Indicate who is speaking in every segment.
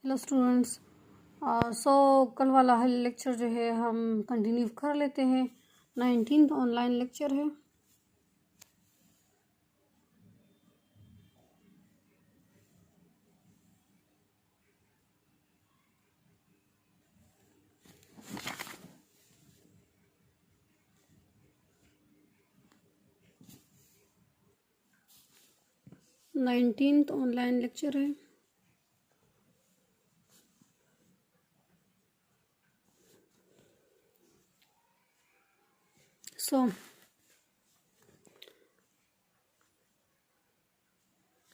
Speaker 1: Hello students. कल वाला lecture जो है हम कंटिन्यू कर लेते हैं। 19th ऑनलाइन लेक्चर है। नाइनटीन्थ ऑनलाइन लेक्चर है।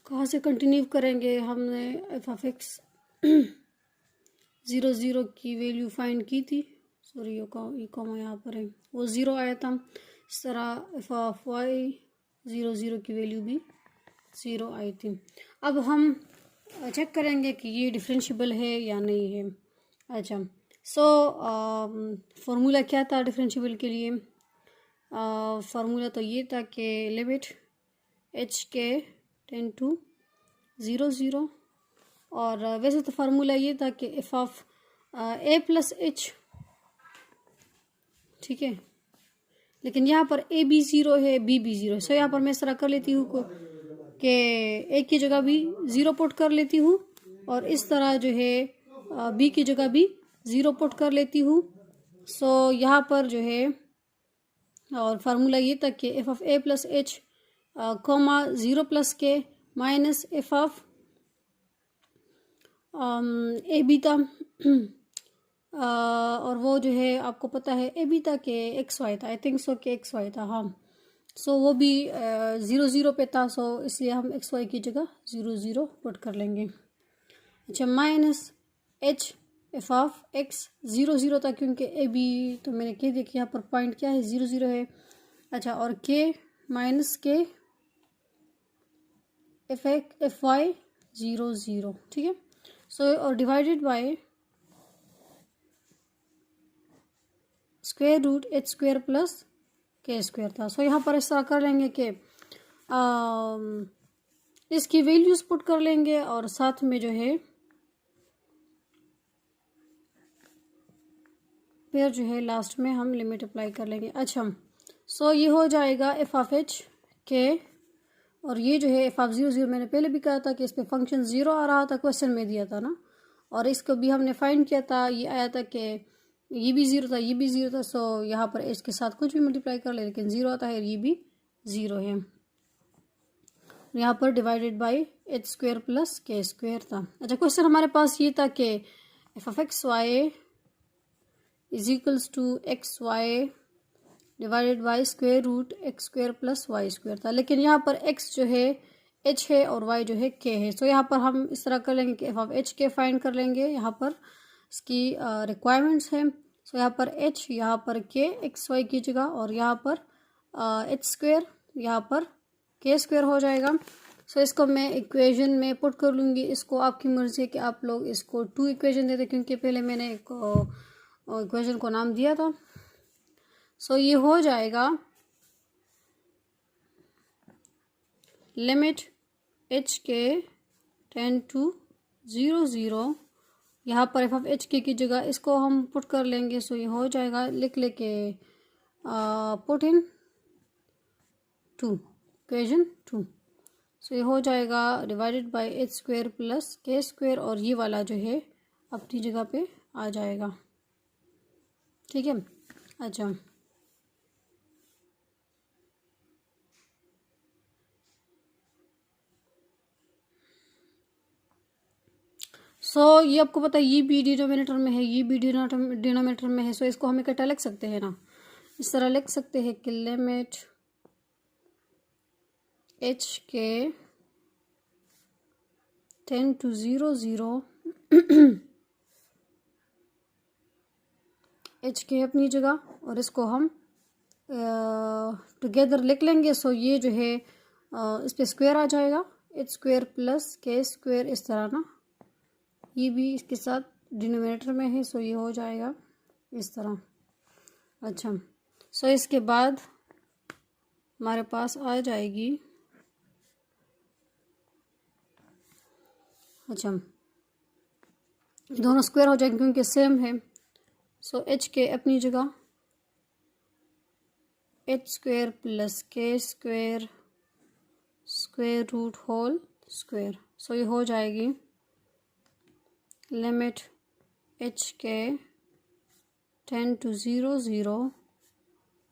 Speaker 1: कहाँ से कंटिन्यू करेंगे? हमने एफ ऑफ एक्स 0 की वैल्यू फाइंड की थी। सॉरी, ये कॉमा यहाँ पर है, वो 0 आया था। इस तरह एफ ऑफ वाई 0 की वैल्यू भी 0 आई थी। अब हम चेक करेंगे कि ये डिफरेंशिएबल है या नहीं है। अच्छा, फार्मूला क्या था डिफरेंशिएबल के लिए? फार्मूला तो ये था कि लिमिट एच के टेंड टू 0 और वैसे तो फार्मूला ये था कि F of a plus H, ठीक है, लेकिन यहाँ पर ए बी 0 है, बी भी 0 है। यहाँ पर मैं इस तरह कर लेती हूँ कि ए की जगह भी 0 पुट कर लेती हूँ और इस तरह जो है बी की जगह भी 0 पुट कर लेती हूँ। यहाँ पर जो है और फार्मूला ये था कि F of a plus h comma 0 plus k minus f of ए बीता और वो जो है आपको पता है ए बीता के एक्स वाई था, आई थिंक सो कि एक्स वाई था, हाँ। वो भी 0 पे था, इसलिए हम एक्स वाई की जगह 0 पुट कर लेंगे। अच्छा, minus h f of x 0 था क्योंकि ए बी तो मैंने कह दिया कि यहाँ पर पॉइंट क्या है, 0 है। अच्छा, और के माइनस के एफ वाई 0, ठीक है। और divided by square root h square plus के स्क्वायर था। यहाँ पर इस तरह कर लेंगे कि इसकी वैल्यूज पुट कर लेंगे और साथ में जो है फिर जो है लास्ट में हम लिमिट अप्लाई कर लेंगे। अच्छा, ये हो जाएगा एफ ऑफ एच के, और ये जो है एफ ऑफ 0 मैंने पहले भी कहा था कि इस पे फंक्शन 0 आ रहा था, क्वेश्चन में दिया था ना, और इसको भी हमने फाइंड किया था। ये आया था कि ये भी 0 था, ये भी 0 था। यहाँ पर एच के साथ कुछ भी मल्टीप्लाई कर ले, लेकिन 0 आता है, ये भी 0 है। यहाँ पर divided by H square plus के स्क्वायर था। अच्छा, क्वेश्चन हमारे पास ये था कि F of x Y is equals to x y divided by square root x square plus Y square था, लेकिन यहाँ पर एक्स जो है एच है और वाई जो है के है। यहाँ पर हम इस तरह कर लेंगे कि एफ ऑफ एच के फाइंड कर लेंगे। यहाँ पर इसकी रिक्वायरमेंट्स है। यहाँ पर एच, यहाँ पर के एक्स वाई की जगह, और यहाँ पर एच स्क्वायर, यहाँ पर के स्क्वायर हो जाएगा। इसको मैं इक्वेशन में पुट कर लूँगी। इसको आपकी मर्जी है कि आप लोग इसको 2 इक्वेशन देते, क्योंकि पहले मैंने एक इक्वेशन को नाम दिया था। ये हो जाएगा लिमिट एच के टेंड टू 0 यहाँ पर एफ ऑफ एच के की जगह इसको हम पुट कर लेंगे। ये हो जाएगा, लिख लेके पुट इन 2 इक्वेशन 2। ये हो जाएगा divided by H square plus के स्क्वायर, और ये वाला जो है अपनी जगह पे आ जाएगा, ठीक है। अच्छा, ये आपको पता है, ये बी डिनोमिनेटर में है, ये बी डिनोमिनेटर में है। इसको हम इकट्ठा लिख सकते हैं ना, इस तरह लिख सकते हैं कि लिमिट एच के टेंड टू 0 एच के अपनी जगह, और इसको हम टुगेदर लिख लेंगे। ये जो है इस पे स्क्वायर आ जाएगा, एच स्क्वायर प्लस के स्क्वायर, इस तरह ना, ये भी इसके साथ डिनोमिनेटर में है। ये हो जाएगा इस तरह। अच्छा, इसके बाद हमारे पास आ जाएगी, अच्छा दोनों स्क्वायर हो जाएंगे क्योंकि सेम है। सो एच के अपनी जगह एच स्क्वायर प्लस के square square root whole square. So ये हो जाएगी limit H K tend to 0 0।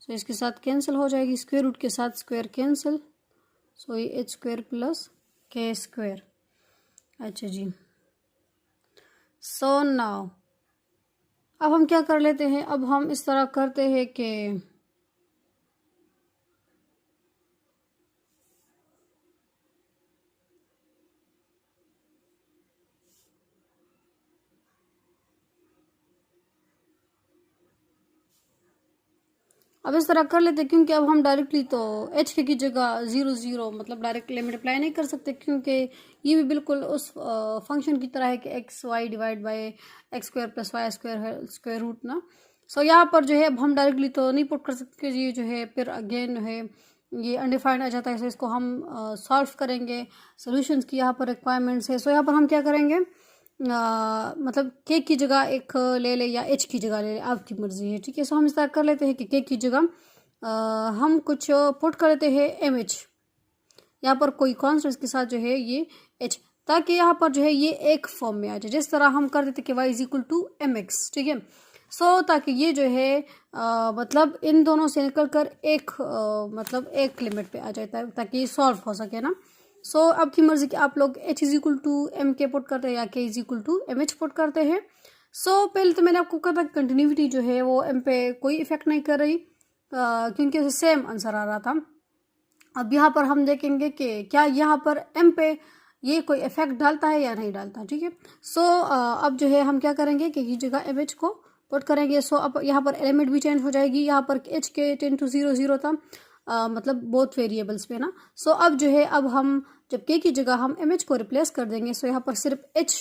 Speaker 1: So इसके साथ कैंसिल हो जाएगी, स्क्वायर रूट के साथ स्क्वायर कैंसिल। सो ये एच स्क्वायर प्लस के स्क्वायर। अच्छा जी, सो नाउ अब हम क्या कर लेते हैं, अब हम इस तरह करते हैं कि अब इस तरह कर लेते हैं क्योंकि अब हम डायरेक्टली तो एच के की जगह 0 0 मतलब डायरेक्ट लिमिट अप्लाई नहीं कर सकते, क्योंकि ये भी बिल्कुल उस फंक्शन की तरह है कि x y divide by x square plus Y square है स्क्वायर रूट ना। सो यहाँ पर जो है अब हम डायरेक्टली तो नहीं पुट कर सकते, ये जो है फिर अगेन जो है ये अनडिफाइंड आ जाता है। सो इसको हम सॉल्व करेंगे, सोल्यूशंस की यहाँ पर रिक्वायरमेंट्स है। सो यहाँ पर हम क्या करेंगे, मतलब के की जगह एक ले ले या एच की जगह ले ले, आपकी मर्जी है, ठीक है। सो हम इस तरह कर लेते हैं कि के की जगह हम कुछ पुट कर लेते हैं एम एच, यहाँ पर कोई कॉन्स्टेंट के साथ जो है ये एच, ताकि यहाँ पर जो है ये एक फॉर्म में आ जाए, जिस तरह हम कर देते कि y is equal to m x, ठीक है। सो ताकि ये जो है मतलब इन दोनों से निकल कर एक मतलब एक लिमिट पे आ जाता है, ताकि ये सॉल्व हो सके ना। सो आपकी मर्जी कि आप लोग h is equal to m k put करते हैं या k is equal to m h put करते हैं। सो पहले तो मैंने आपको कहा था कंटिन्यूटी जो है वो एम पे कोई इफेक्ट नहीं कर रही, क्योंकि उसे सेम आंसर आ रहा था। अब यहाँ पर हम देखेंगे कि क्या यहाँ पर एम पे ये कोई इफेक्ट डालता है या नहीं डालता, ठीक है। सो अब जो है हम क्या करेंगे कि ये जगह एम एच को पुट करेंगे। सो अब यहाँ पर एलिमेंट भी चेंज हो जाएगी, यहाँ पर एच के 10 to 0 0 था, मतलब बोथ वेरिएबल्स पे ना। सो अब जो है अब हम जब के की जगह हम एम एच को रिप्लेस कर देंगे, सो यहाँ पर सिर्फ एच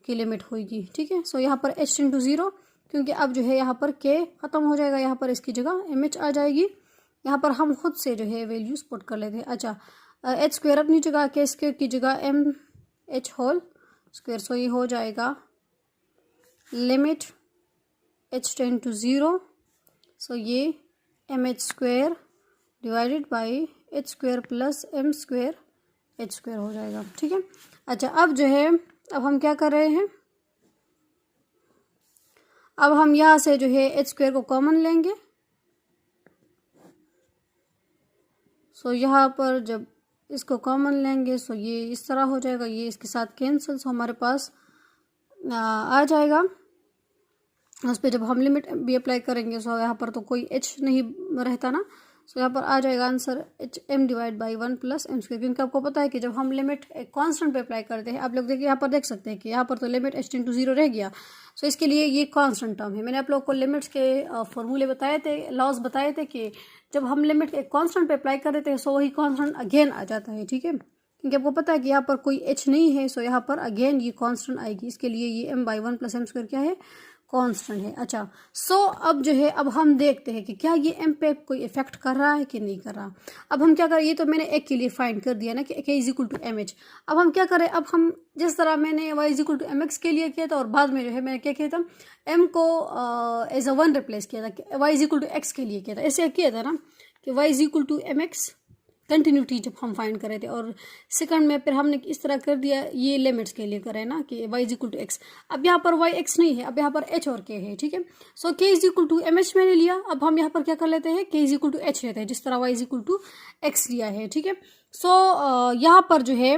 Speaker 1: की लिमिट होगी, ठीक है। सो यहाँ पर एच 10 to 0, क्योंकि अब जो है यहाँ पर के ख़त्म हो जाएगा, यहाँ पर इसकी जगह एम एच आ जाएगी। यहाँ पर हम खुद से जो है वैल्यूज पुट कर लेते हैं। अच्छा, एच स्क्वायर अपनी जगह, के स्क्वायर की जगह M h whole square. So ये हो जाएगा लिमिट एच 10 to 0। सो ये m h square divided by H square plus m square h square हो जाएगा, ठीक है। अच्छा, अब जो है अब हम क्या कर रहे हैं, अब हम यहाँ से जो है एच स्क्वायर को कॉमन लेंगे। सो यहाँ पर जब इसको कॉमन लेंगे, सो ये इस तरह हो जाएगा, ये इसके साथ कैंसिल, सो हमारे पास आ जाएगा। उस पर जब हम लिमिट भी अप्लाई करेंगे, सो यहाँ पर तो कोई एच नहीं रहता ना। सो यहाँ पर आ जाएगा answer h m divide by 1 plus m square, क्योंकि आपको पता है कि जब हम लिमिट एक कांस्टेंट पे अप्लाई करते हैं, आप लोग देखिए यहाँ पर देख सकते हैं कि यहाँ पर तो लिमिट एच 10 to 0 रह गया। सो इसके लिए ये कांस्टेंट टर्म है। मैंने आप लोग को लिमिट्स के फॉर्मूले बताए थे, लॉज बताए थे कि जब हम लिमिट एक कांस्टेंट पे अप्लाई कर देते हैं, सो वही कांस्टेंट अगेन आ जाता है, ठीक है। क्योंकि आपको पता है कि यहाँ पर कोई एच नहीं है, सो यहाँ पर अगेन ये कांस्टेंट आएगी। इसके लिए ये m by 1 plus m square क्या है, कांस्टेंट है। अच्छा, सो अब जो है अब हम देखते हैं कि क्या ये एम पे कोई इफेक्ट कर रहा है कि नहीं कर रहा। अब हम क्या करें, ये तो मैंने एक के लिए फाइंड कर दिया ना कि k is equal to m h. अब हम क्या करें, अब हम जिस तरह मैंने y is equal to m x के लिए किया था और बाद में जो है मैंने क्या किया था, एम को एज अ 1 रिप्लेस किया था, y is equal to x के लिए किया था। ऐसे किया था ना कि y is equal to m x continuity जब हम फाइंड कर रहे थे, और सेकंड में फिर हमने इस तरह कर दिया, ये लिमिट्स के लिए करें ना कि y is equal to x. अब यहाँ पर y x नहीं है, अब यहाँ पर h और k है, ठीक है। So k is equal to m h मैंने लिया। अब हम यहाँ पर क्या कर लेते हैं, k is equal to h लेते हैं, जिस तरह y is equal to x लिया है, ठीक है। सो यहाँ पर जो है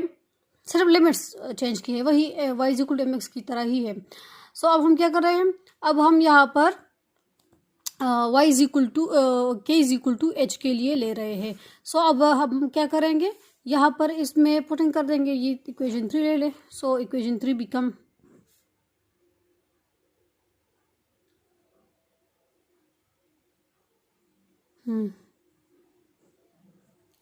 Speaker 1: सिर्फ लिमिट्स चेंज की है, वही y is equal to m x की तरह ही है। सो अब हम क्या कर रहे हैं, अब हम यहाँ पर y इज इक्वल टू के इज इक्वल टू एच के लिए ले रहे हैं। सो अब हम क्या करेंगे, यहाँ पर इसमें पुटिंग कर देंगे, ये इक्वेशन 3 ले ले। सो इक्वेशन 3 बिकम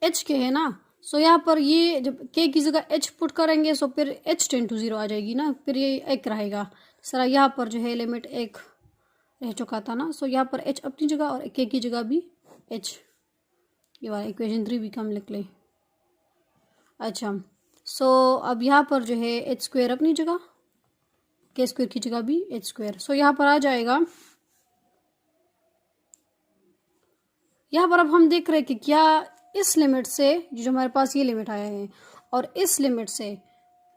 Speaker 1: एच के है ना। सो यहाँ पर ये जब के की जगह एच पुट करेंगे, सो फिर एच 10 to 0 आ जाएगी ना, फिर ये एक रहेगा। सर यहाँ पर जो है लिमिट एक रह चुका था ना। सो यहाँ पर एच अपनी जगह और के की जगह भी एच, ये वाला इक्वेशन 3 भी हम लिख लें। अच्छा, सो अब यहाँ पर जो है एच स्क्वायर अपनी जगह के स्क्वायर की जगह भी एच स्क्वायर। सो यहाँ पर आ जाएगा, यहाँ पर अब हम देख रहे हैं कि क्या इस लिमिट से जो हमारे पास ये लिमिट आया है और इस लिमिट से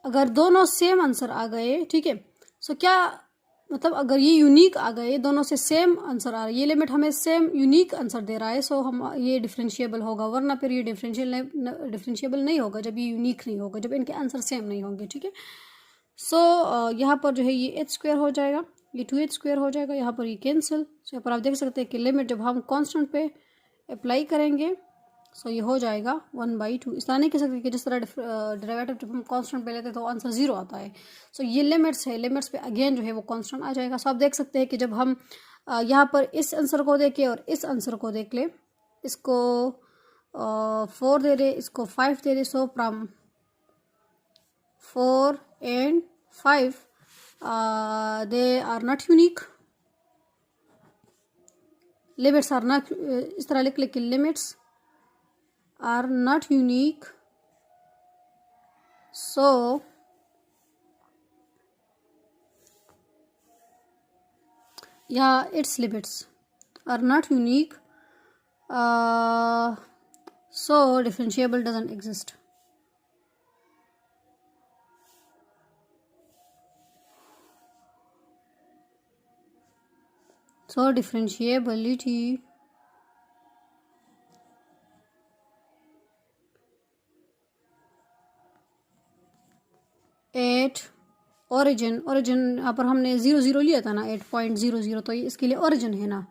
Speaker 1: अगर दोनों सेम आंसर आ गए, ठीक है, सो क्या मतलब अगर ये यूनिक आ गए, दोनों से सेम आंसर आ रहा है, ये लिमिट हमें सेम यूनिक आंसर दे रहा है, सो हम ये डिफरेंशिएबल होगा, वरना फिर ये डिफरेंशिएबल नहीं होगा जब ये यूनिक नहीं होगा, जब इनके आंसर सेम नहीं होंगे, ठीक है। सो यहाँ पर जो है ये एच स्क्वायर हो जाएगा, ये 2h स्क्वायर हो जाएगा, यहाँ पर ये कैंसिल। सो यहाँ पर आप देख सकते हैं कि लिमिट जब हम कॉन्स्टेंट पे अप्लाई करेंगे सो ये हो जाएगा 1/2। इस तरह नहीं कह सकते कि जिस तरह डेरिवेटिव जब हम कांस्टेंट पे लेते हैं तो आंसर 0 आता है। सो ये लिमिट्स है, लिमिट्स पे अगेन जो है वो कांस्टेंट आ जाएगा। सो आप देख सकते हैं कि जब हम यहाँ पर इस आंसर को देखें और इस आंसर को देख ले, इसको 4 दे रहे, इसको 5 दे रहे, so from 4 and 5 they are not unique, limits are not, इस तरह लिख ले कि limits are not unique, so its limits are not unique, so differentiable doesn't exist. So differentiability at origin यहाँ पर हमने 0 0 लिया था ना, 8.00, तो ये इसके लिए ओरिजिन है ना।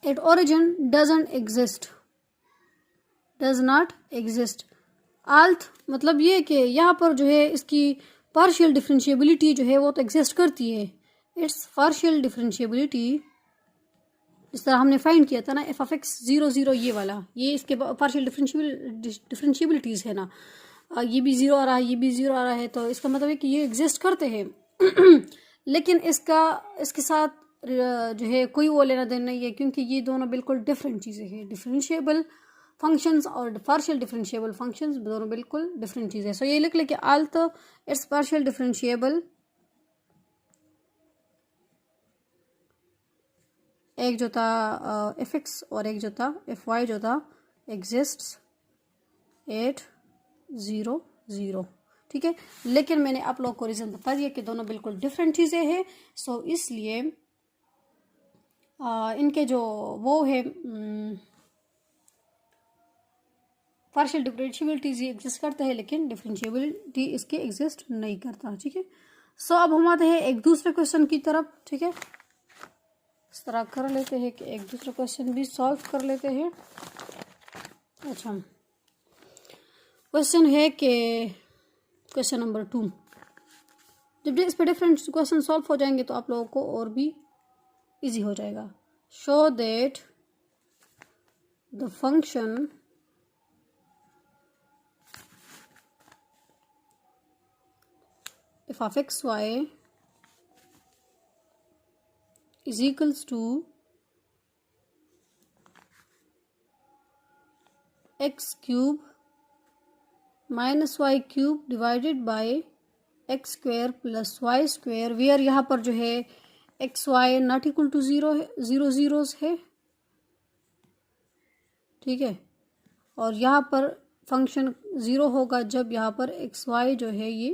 Speaker 1: At origin doesn't exist, does not exist. Although मतलब ये कि यहाँ पर जो है इसकी पार्शियल डिफरेंशिएबिलिटी जो है वो तो एग्जिस्ट करती है। इट्स पार्शियल डिफरेंशिएबिलिटी इस तरह हमने फाइंड किया था ना, एफ ऑफ एक्स 0 0, ये वाला, ये इसके पार्शियल डिफरेंशिएबिलिटीज़ है ना, ये भी 0 आ रहा है, ये भी 0 आ रहा है, तो इसका मतलब है कि ये एग्जिस्ट करते हैं लेकिन इसके साथ जो है कोई वो लेना देना नहीं है, क्योंकि ये दोनों बिल्कुल डिफरेंट चीज़ें हैं। डिफरेंशिएबल फंक्शंस और पार्शियल डिफरेंशिएबल फंक्शंस दोनों बिल्कुल डिफरेंट चीज़ें। सो ये लिख ले कि आल्थ इट्स पार्शियल डिफरेंशिएबल, एक जो था एफ एक्स और एक जो था एफ वाई जो था एग्जिस्ट्स एट 0 0, ठीक है। लेकिन मैंने आप लोग को रीज़न बता दिया कि दोनों बिल्कुल डिफरेंट चीज़ें हैं। सो इसलिए इनके जो वो है पार्शियल डिफरेंशिएबिलिटीज एग्जिस्ट करते हैं, लेकिन डिफरेंशिएबिलिटी इसके एग्जिस्ट नहीं करता, ठीक है। सो अब हम आते हैं एक दूसरे क्वेश्चन की तरफ, ठीक है। इस तरह कर लेते हैं कि एक दूसरा क्वेश्चन भी सॉल्व कर लेते हैं। अच्छा, क्वेश्चन है कि क्वेश्चन नंबर 2, जब इस पे डिफरेंट क्वेश्चन सॉल्व हो जाएंगे तो आप लोगों को और भी इजी हो जाएगा। Show that the function f of x y is equals to x cube minus y cube divided by x square plus y square, where यहाँ पर जो है x y not equal to 0 है, 0 0s है, ठीक है। और यहाँ पर फंक्शन 0 होगा जब यहाँ पर x y जो है ये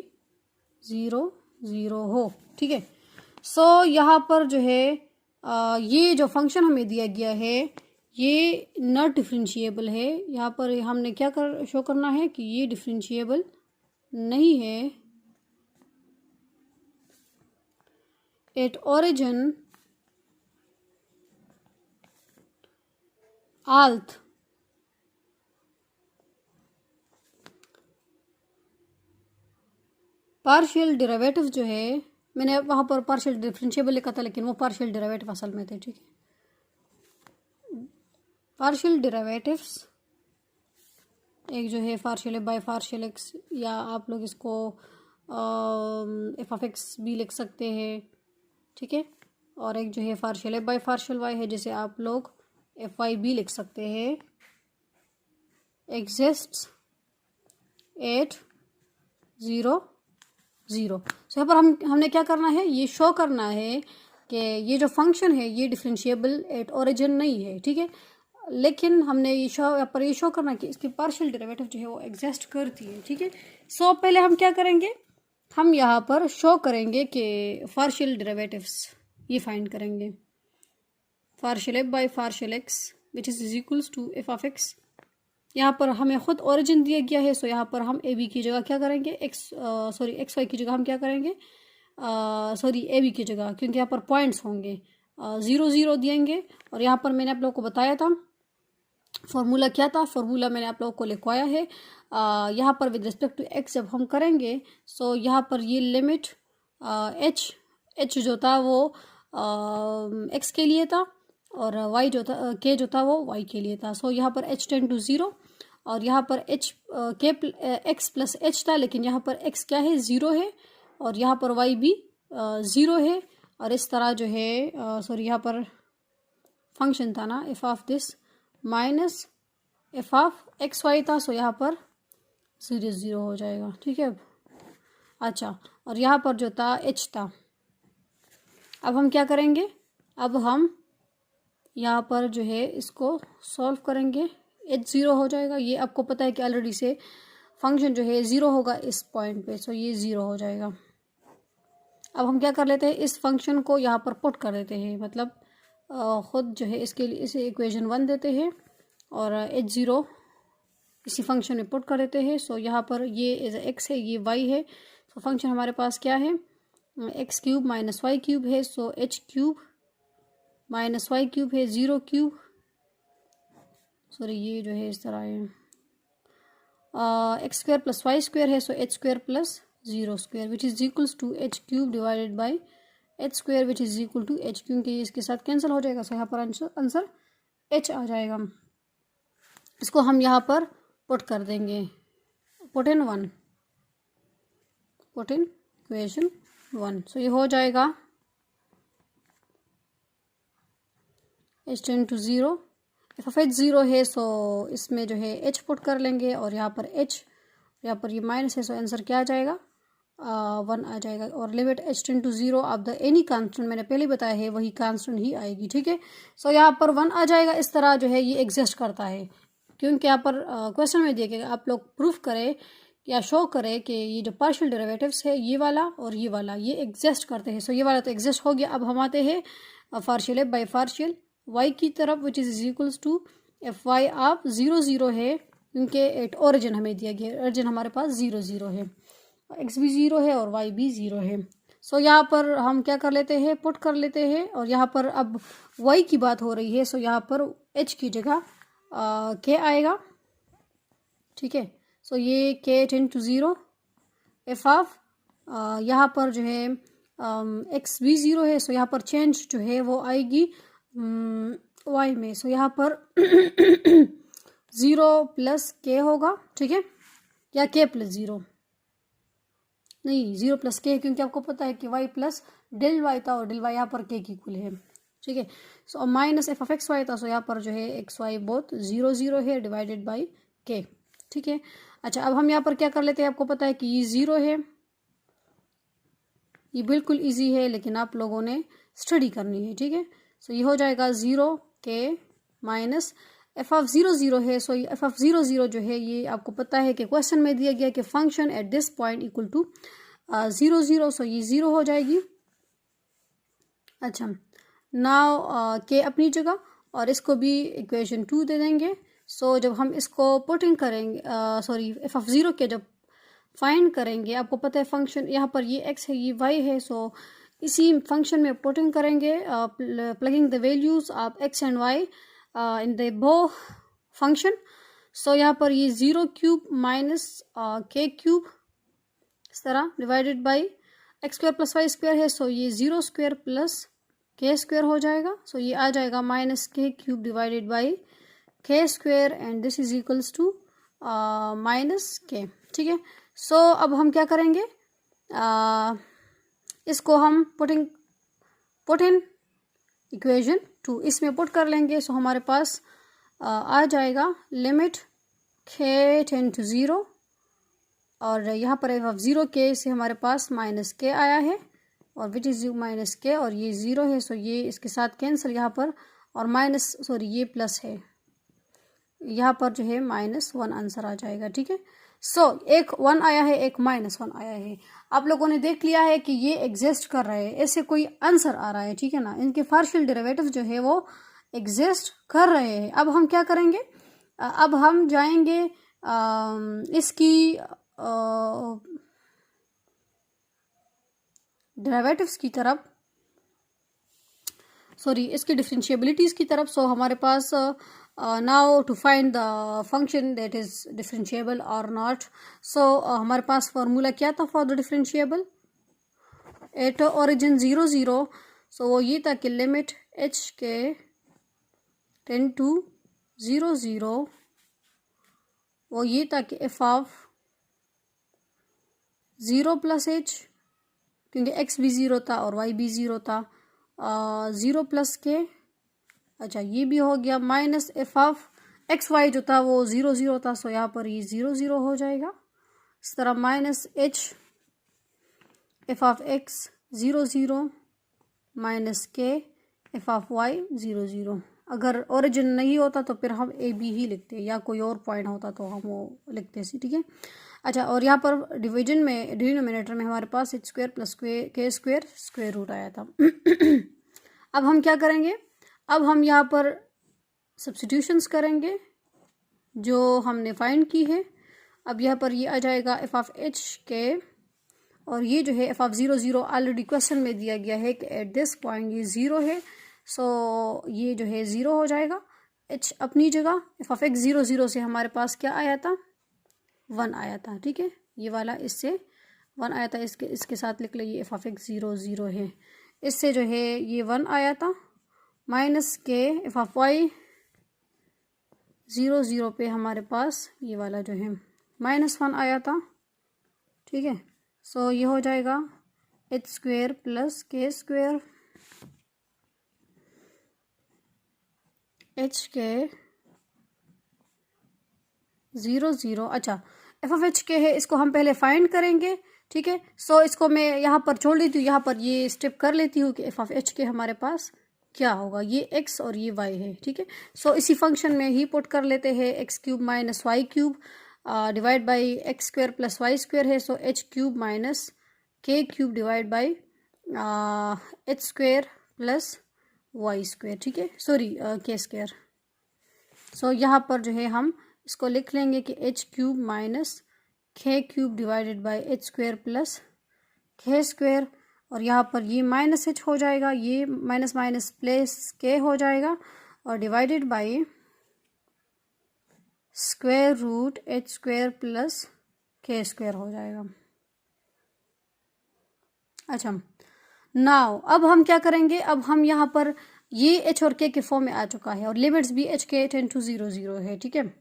Speaker 1: 0 0 हो, ठीक है। सो यहाँ पर जो है ये जो फंक्शन हमें दिया गया है ये नॉट डिफरेंशिएबल है। यहाँ पर हमने क्या शो करना है कि ये डिफरेंशिएबल नहीं है। एट ओरिजिन आल्थ पार्शियल डेरिवेटिव जो है, मैंने वहाँ पर पार्शियल डिफरेंशिएबल लिखा था लेकिन वो पार्शियल डेरिवेटिव असल में थे, ठीक है। पार्शियल डेरिवेटिव्स एक जो है पार्शियल बाय पार्शियल एक्स, या आप लोग इसको एफ ऑफ एक्स भी लिख सकते हैं, ठीक है। और एक जो है पार्शियल बाय पार्शियल वाई है, जिसे आप लोग एफ वाई भी लिख सकते हैं, exists at 0 0। सो यहाँ पर हमने क्या करना है, ये शो करना है कि ये जो फंक्शन है ये डिफरेंशिएबल एट ओरिजिन नहीं है, ठीक है। लेकिन हमने ये यहाँ पर ये शो करना है कि इसकी पार्शियल डेरिवेटिव जो है वो एग्जिस्ट करती है, ठीक है। सो पहले हम क्या करेंगे, हम यहाँ पर शो करेंगे कि पार्शियल डेरिवेटिव्स ये फाइंड करेंगे, partial f by partial x which is equals to f of x. यहाँ पर हमें खुद ओरिजिन दिया गया है, सो यहाँ पर हम ए बी की जगह क्या करेंगे, एक्स वाई की जगह हम क्या करेंगे, ए बी की जगह, क्योंकि यहाँ पर पॉइंट्स होंगे 0 0 देंगे। और यहाँ पर मैंने आप लोगों को बताया था फॉर्मूला क्या था, फॉर्मूला मैंने आप लोगों को लिखवाया है। यहाँ पर विद रिस्पेक्ट टू एक्स जब हम करेंगे, सो यहाँ पर ये लिमिट एच जो था वो एक्स के लिए था, और वाई जो था के जो था वो वाई के लिए था। सो यहाँ पर h टेंड टू 0, और यहाँ पर h के एक्स प्लस एच था, लेकिन यहाँ पर x क्या है 0 है, और यहाँ पर y भी 0 है। और इस तरह जो है यहाँ पर फंक्शन था ना f of this minus f of x y था, सो यहाँ पर 0 0 हो जाएगा, ठीक है। अच्छा, और यहाँ पर जो था h था। अब हम क्या करेंगे, अब हम यहाँ पर जो है इसको सॉल्व करेंगे, h 0 हो जाएगा। ये आपको पता है कि ऑलरेडी से फंक्शन जो है 0 होगा इस पॉइंट पे, सो ये 0 हो जाएगा। अब हम क्या कर लेते हैं, इस फंक्शन को यहाँ पर पुट कर देते हैं, मतलब ख़ुद जो है इसके लिए इसे इक्वेशन 1 देते हैं और h 0 इसी फंक्शन में पुट कर देते हैं। सो यहाँ पर ये x है, ये y है, तो फंक्शन हमारे पास क्या है, x cube minus Y cube है। So h cube minus Y cube है, 0 क्यूब, ये जो है इस तरह है, X square plus Y square है, so H square plus 0 square which is equals to H cube divided by H square which is equal to H, क्योंकि ये इसके साथ कैंसिल हो जाएगा। सो यहाँ पर आंसर एच आ जाएगा। इसको हम यहाँ पर पुट कर देंगे, पुट इन इक्वेशन 1। सो ये हो जाएगा h tend to 0, f of h 0 है, सो इसमें जो है h पुट कर लेंगे, और यहाँ पर h, यहाँ पर ये माइनस है, सो आंसर क्या आ जाएगा, 1 आ जाएगा। और limit h tend to 0 of the any constant, मैंने पहले बताया है वही कांस्टेंट ही आएगी, ठीक है। सो यहाँ पर 1 आ जाएगा। इस तरह जो है ये एग्जिस्ट करता है, क्योंकि यहाँ पर क्वेश्चन में दिया गया, आप लोग प्रूफ करें या शो करें कि ये जो पार्शियल डेरिवेटिव्स है ये वाला और ये वाला ये एग्जिस्ट करते हैं। सो ये वाला तो एग्जिस्ट हो गया। अब हम आते हैं partial f by partial y की तरफ, which is equals to f y of 0 0 है, क्योंकि एट ओरिजिन हमें दिया गया, ओरिजिन हमारे पास 0 0 है, एक्स भी 0 है और वाई भी 0 है। सो यहाँ पर हम क्या कर लेते हैं, पुट कर लेते हैं, और यहाँ पर अब वाई की बात हो रही है, सो यहाँ पर एच की जगह के आएगा, ठीक है। सो ये के टेंड टू 0 एफ ऑफ यहाँ पर जो है एक्स भी 0 है, सो यहाँ पर चेंज जो है वो आएगी वाई में। सो यहाँ पर 0 प्लस के होगा, ठीक है, या के प्लस 0 नहीं, 0 प्लस के, क्योंकि आपको पता है कि वाई प्लस डेल वाई था और डेल वाई यहाँ पर के की इक्वल है, ठीक है। So minus f of x y था, सो यहाँ पर जो है एक्स वाई बोथ 0 0 है डिवाइडेड बाई के, ठीक है। अच्छा, अब हम यहाँ पर क्या कर लेते हैं, आपको पता है कि ये 0 है, ये बिल्कुल इजी है, लेकिन आप लोगों ने स्टडी करनी है, ठीक है। सो ये हो जाएगा 0 के माइनस एफ ऑफ 0 0 है। सो एफ ऑफ 0 0 जो है ये आपको पता है कि क्वेश्चन में दिया गया कि function at this point equal to 0 0, so ये 0 हो जाएगी। अच्छा, नाउ के अपनी जगह, और इसको भी इक्वेशन 2 दे देंगे। सो जब हम इसको पुटिंग करेंगे, एफ ऑफ 0 के जब फाइंड करेंगे, आपको पता है फंक्शन यहाँ पर ये x है, ये y है, सो इसी फंक्शन में पुटिंग करेंगे, plugging the values of x and y in the बो फंक्शन। सो यहाँ पर ये 0 क्यूब माइनस के क्यूब इस तरह divided by x square plus Y square है, सो ये 0 स्क्वायर प्लस के स्क्वायर हो जाएगा। सो ये आ जाएगा minus k cube divided by k square, and this is equals to minus k, ठीक है। सो अब हम क्या करेंगे, इसको हम पुट इन इक्वेशन 2 इसमें पुट कर लेंगे। सो हमारे पास आ जाएगा लिमिट k टेंड टू 0 और यहाँ पर एफ ऑफ 0 के से हमारे पास माइनस के आया है और विच इज़ माइनस के और ये 0 है, सो ये इसके साथ कैंसिल यहाँ पर और माइनस सॉरी ये प्लस है, यहाँ पर जो है -1 आंसर आ जाएगा। ठीक है, सो एक 1 आया है, एक -1 आया है। आप लोगों ने देख लिया है कि ये एग्जिस्ट कर रहे हैं, ऐसे कोई आंसर आ रहा है। ठीक है ना, इनके पार्शियल डेरिवेटिव जो है वो एग्जिस्ट कर रहे हैं। अब हम क्या करेंगे, अब हम जाएंगे इसकी डेरिवेटिव्स की तरफ, सॉरी इसकी डिफरेंशिएबिलिटीज़ की तरफ। सो हमारे पास now to find the function that is differentiable और नॉट। सो हमारे पास फॉर्मूला क्या था for the differentiable at origin 0 0। So वो ये था कि लिमिट h के टेंड टू 0 0, वो ये था कि एफ ऑफ 0 प्लस h, क्योंकि x भी 0 था और y भी 0 था, 0 प्लस के, अच्छा ये भी हो गया, minus f of x y जो था वो 0 0 था, सो यहाँ पर ये 0 0 हो जाएगा। इस तरह minus h F of x 0 0 minus के एफ ऑफ y 0 0। अगर ओरिजिन नहीं होता तो फिर हम ए बी ही लिखते, या कोई और पॉइंट होता तो हम वो लिखते सी। ठीक है, अच्छा और यहाँ पर डिवीजन में डिनोमिनेटर में हमारे पास h स्क्वायर प्लस के स्क्वायर स्क्वायर रूट आया था। अब हम क्या करेंगे, अब हम यहाँ पर सब्स्टिट्यूशंस करेंगे जो हमने फाइंड की है। अब यहाँ पर ये आ जाएगा एफ ऑफ h के, और ये जो है एफ ऑफ 0 0 ऑलरेडी क्वेश्चन में दिया गया है कि एट दिस पॉइंट ये 0 है, सो ये जो है 0 हो जाएगा, h अपनी जगह। एफ ऑफ x 0 0 से हमारे पास क्या आया था, 1 आया था। ठीक है, ये वाला इससे 1 आया था, इसके साथ लिख लीजिए एफ ऑफ x 0 0 है, इससे जो है ये 1 आया था, माइनस के एफ ऑफ y 0 0 पे हमारे पास ये वाला जो है -1 आया था। ठीक है, सो ये हो जाएगा h स्क्वायर प्लस के स्क्वायर h के 0 0। अच्छा एफ ऑफ h के है, इसको हम पहले फाइंड करेंगे। ठीक है, सो इसको मैं यहाँ पर छोड़ लेती हूँ, यहाँ पर ये स्टेप कर लेती हूँ कि एफ ऑफ h के हमारे पास क्या होगा, ये x और ये y है। ठीक है, सो इसी फंक्शन में ही पुट कर लेते हैं, x cube minus Y cube divide by x square plus Y square है, so h cube minus k cube divide by h square plus Y square. ठीक है, सॉरी के स्क्वायर। सो यहाँ पर जो है हम इसको लिख लेंगे कि h cube minus k cube divided by h square plus के स्क्वायर, और यहाँ पर ये माइनस h हो जाएगा, ये माइनस माइनस प्लस के हो जाएगा, और divided by square root h square plus के स्क्वायर हो जाएगा। अच्छा नाउ अब हम क्या करेंगे, अब हम यहाँ पर ये h और k के फॉर्म में आ चुका है और लिमिट्स भी h के टेंड टू 0 0 है। ठीक है,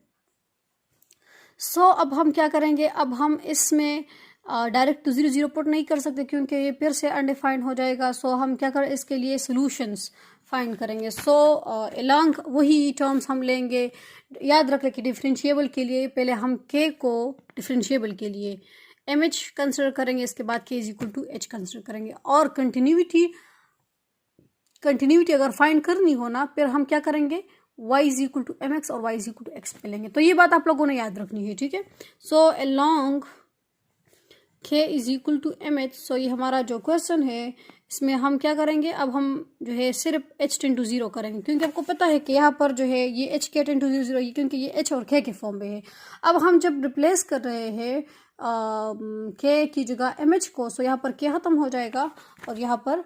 Speaker 1: सो अब हम क्या करेंगे, अब हम इसमें डायरेक्ट टू 0 0 पुट नहीं कर सकते क्योंकि ये फिर से अनडिफाइंड हो जाएगा। सो हम क्या करें, इसके लिए सॉल्यूशंस फाइंड करेंगे। सो अलोंग वही टर्म्स हम लेंगे। याद रखें कि डिफरेंशिएबल के लिए पहले हम k को डिफरेंशिएबल के लिए mh कंसिडर करेंगे, इसके बाद k is equal to h consider करेंगे, और कंटिन्यूटी अगर फाइंड करनी हो ना, फिर हम क्या करेंगे, y is equal to mx और y is equal to x पे लेंगे। तो ये बात आप लोगों ने याद रखनी है। ठीक है, so along k is equal to mh, so ये हमारा जो क्वेश्चन है इसमें हम क्या करेंगे, अब हम जो है सिर्फ h टेंड टू 0 करेंगे, क्योंकि आपको पता है कि यहाँ पर जो है ये h k टेंड टू 0 0 ये क्योंकि ये h और k के फॉर्म में है। अब हम जब रिप्लेस कर रहे हैं k की जगह mh को, सो यहाँ पर k खत्म हो जाएगा और यहाँ पर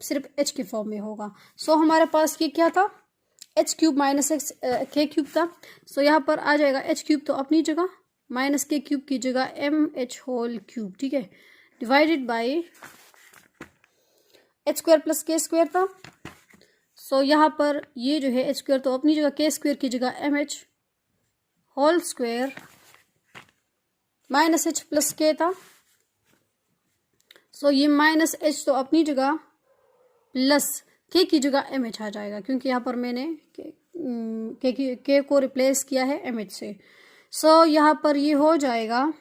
Speaker 1: सिर्फ h के फॉर्म में होगा। सो हमारे पास ये क्या था, h क्यूब माइनस एक्स के क्यूब था, सो यहाँ पर आ जाएगा h क्यूब तो अपनी जगह, माइनस के क्यूब की जगह mh होल क्यूब। ठीक है, divided by h square plus के स्क्वायर था, सो यहाँ पर ये जो है h स्क्वायर तो अपनी जगह, के स्क्वायर की जगह mh whole square minus h plus k था, सो ये माइनस h तो अपनी जगह प्लस के की जगह mh आ जाएगा, क्योंकि यहाँ पर मैंने के को रिप्लेस किया है एम एच से। सो यहाँ पर ये हो जाएगा,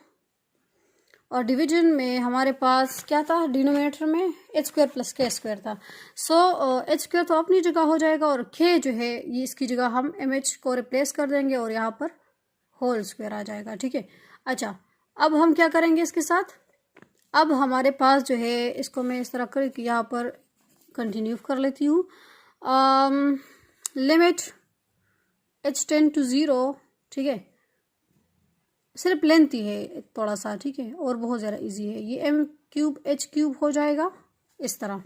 Speaker 1: और डिवीजन में हमारे पास क्या था, डिनोमिनेटर में एच स्क्वायर प्लस के स्क्वायर था। सो एच स्क्वायर तो अपनी जगह हो जाएगा, और के जो है ये इसकी जगह हम एम एच को रिप्लेस कर देंगे और यहाँ पर होल स्क्वायर आ जाएगा। ठीक है। अच्छा, अब हम क्या करेंगे इसके साथ, अब हमारे पास जो है इसको मैं इस तरह कर यहाँ पर कंटिन्यू कर लेती हूँ। Limit h tend to zero, ठीक है, सिर्फ लेंथ ही है थोड़ा सा, ठीक है, और बहुत ज़्यादा इजी है। ये एम क्यूब एच क्यूब हो जाएगा इस तरह,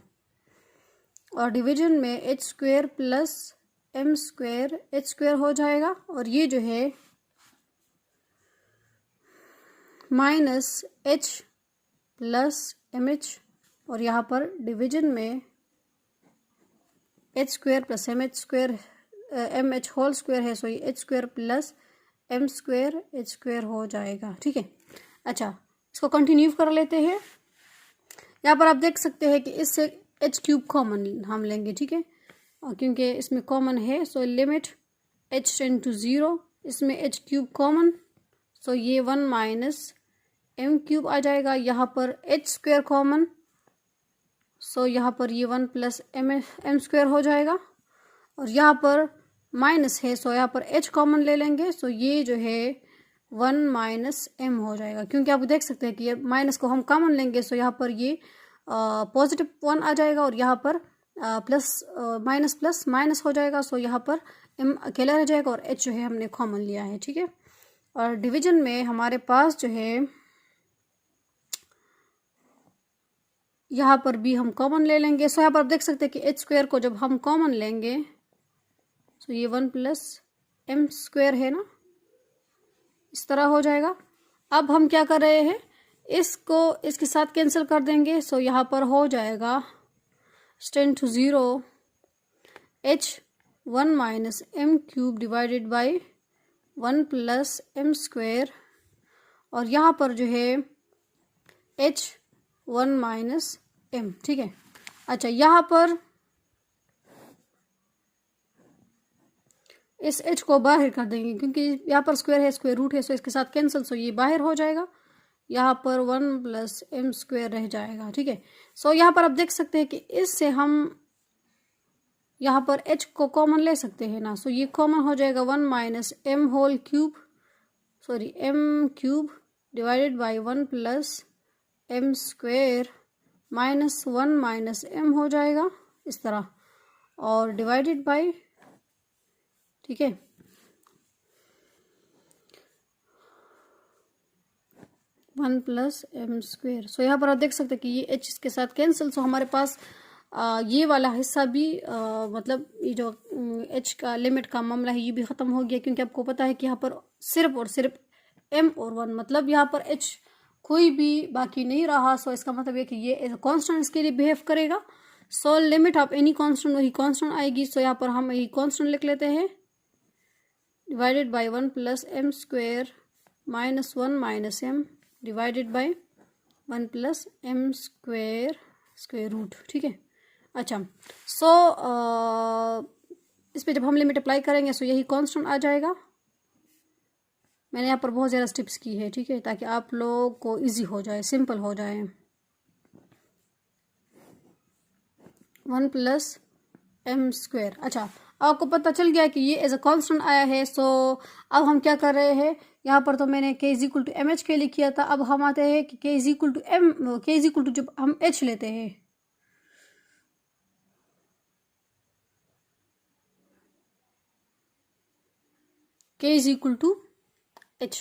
Speaker 1: और डिवीजन में h square plus m square h square हो जाएगा, और ये जो है minus h plus m h, और यहाँ पर डिवीजन में h square plus m h square, m h whole square है, सो ये H square plus m square h square हो जाएगा। ठीक है। अच्छा, इसको कंटिन्यू कर लेते हैं। यहाँ पर आप देख सकते हैं कि इससे एच क्यूब कॉमन हम लेंगे, ठीक है, और क्योंकि इसमें कॉमन है, so limit h tend to zero, इसमें एच क्यूब कॉमन, सो ये वन माइनस एम क्यूब आ जाएगा। यहाँ पर एच स्क्वायर कॉमन, सो यहाँ पर ये वन प्लस एम स्क्वायर हो जाएगा, और यहाँ पर माइनस है, सो यहाँ पर एच कॉमन ले लेंगे, सो ये जो है वन माइनस एम हो जाएगा। क्योंकि आप देख सकते हैं कि ये माइनस को हम कॉमन लेंगे, सो यहाँ पर ये पॉजिटिव वन आ जाएगा, और यहाँ पर प्लस प्लस माइनस हो जाएगा, सो यहाँ पर एम अकेला रह जाएगा, और एच जो है हमने कॉमन लिया है। ठीक है। और डिवीजन में हमारे पास जो है यहाँ पर भी हम कॉमन ले लेंगे, सो यहाँ पर आप देख सकते हैं कि एच स्क्वायर को जब हम कॉमन लेंगे, सो ये वन प्लस एम स्क्वायर है ना, इस तरह हो जाएगा। अब हम क्या कर रहे हैं, इसको इसके साथ कैंसिल कर देंगे, सो यहाँ पर हो जाएगा tend to zero h one minus m cube divided by one plus m square, और यहाँ पर जो है एच वन माइनस एम। ठीक है। अच्छा, यहाँ पर इस एच को बाहर कर देंगे, क्योंकि यहाँ पर स्क्वायर है, स्क्वायर रूट है, सो इसके साथ कैंसिल, सो ये बाहर हो जाएगा। यहाँ पर वन प्लस एम स्क्वायर रह जाएगा। ठीक है। सो यहाँ पर आप देख सकते हैं कि इससे हम यहाँ पर एच को कॉमन ले सकते हैं ना, सो ये कॉमन हो जाएगा one minus m whole cube, sorry m cube divided by one plus m square minus one minus m हो जाएगा इस तरह, और डिवाइडेड बाई, ठीक है, one plus m square. So यहाँ पर आप देख सकते हैं कि ये एच इसके साथ कैंसिल, सो हमारे पास ये वाला हिस्सा भी मतलब ये जो एच का लिमिट का मामला है ये भी ख़त्म हो गया, क्योंकि आपको पता है कि यहाँ पर सिर्फ और सिर्फ एम और वन, मतलब यहाँ पर एच कोई भी बाकी नहीं रहा। सो इसका मतलब है कि ये एज कॉन्स्टेंट इसके लिए बिहेव करेगा। So limit of any constant वही कॉन्स्टेंट आएगी। सो यहाँ पर हम यही कॉन्स्टेंट लिख लेते हैं, divided by one plus m square minus one minus m divided by one plus m square square root. ठीक है। अच्छा, सो इस पर जब हम लिमिट अप्लाई करेंगे सो यही कांस्टेंट आ जाएगा। मैंने यहाँ पर बहुत ज़्यादा स्टेप्स की है, ठीक है, ताकि आप लोगों को इजी हो जाए, सिंपल हो जाए। One plus m square. अच्छा, आपको पता चल गया कि ये एज अ कांस्टेंट आया है। सो अब हम क्या कर रहे हैं, यहाँ पर तो मैंने k is equal to m h के लिए किया था। अब हम आते हैं कि k is equal to m, k is equal to जब हम एच लेते हैं, k is equal to h.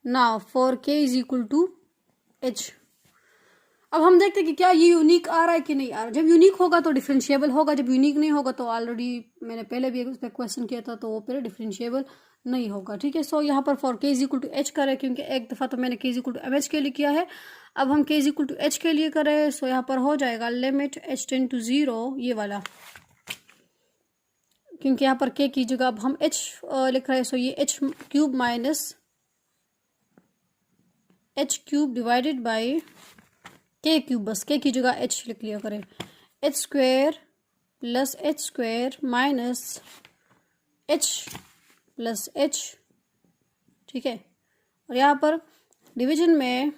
Speaker 1: Now for k is equal to h, अब हम देखते हैं कि क्या ये यूनिक आ रहा है कि नहीं आ रहा। जब यूनिक होगा तो डिफरेंशिएबल होगा, जब यूनिक नहीं होगा तो ऑलरेडी मैंने पहले भी उस पर क्वेश्चन किया था, तो वो फिर डिफरेंशिएबल नहीं होगा। ठीक है। सो यहाँ पर for k is equal to H करें, क्योंकि एक दफ़ा तो मैंने k is equal to m h के लिए किया है, अब हम के इज इक्वल टू एच के लिए करें। सो यहाँ पर हो जाएगा limit h tend to zero, ये वाला, क्योंकि यहाँ पर के की जगह अब हम एच लिख रहे हैं। सो ये H cube minus h cube divided by के क्यूब, बस के की जगह एच लिख लिया करें। H square plus H square minus h plus H, ठीक है। और यहाँ पर डिवीजन में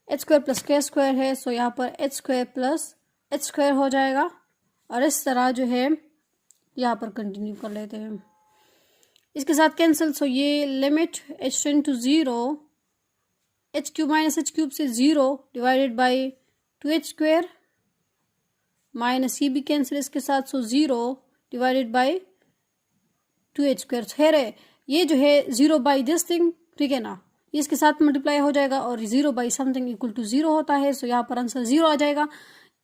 Speaker 1: एच स्क्वायर प्लस के स्क्वायर है, सो यहाँ पर H square plus H square हो जाएगा। और इस तरह जो है यहाँ पर कंटिन्यू कर लेते हैं, इसके साथ कैंसिल। सो ये limit h tend to 0, h cube minus h cube से 0 divided by 2h square minus ये भी कैंसिल इसके साथ, सो 0 डिवाइडेड बाई 2h स्क्वायर। खैर है ये जो है 0 बाई दिस थिंग, ठीक है ना, इसके साथ मल्टीप्लाई हो जाएगा और 0 बाई समथिंग इक्वल टू 0 होता है। सो यहाँ पर आंसर 0 आ जाएगा।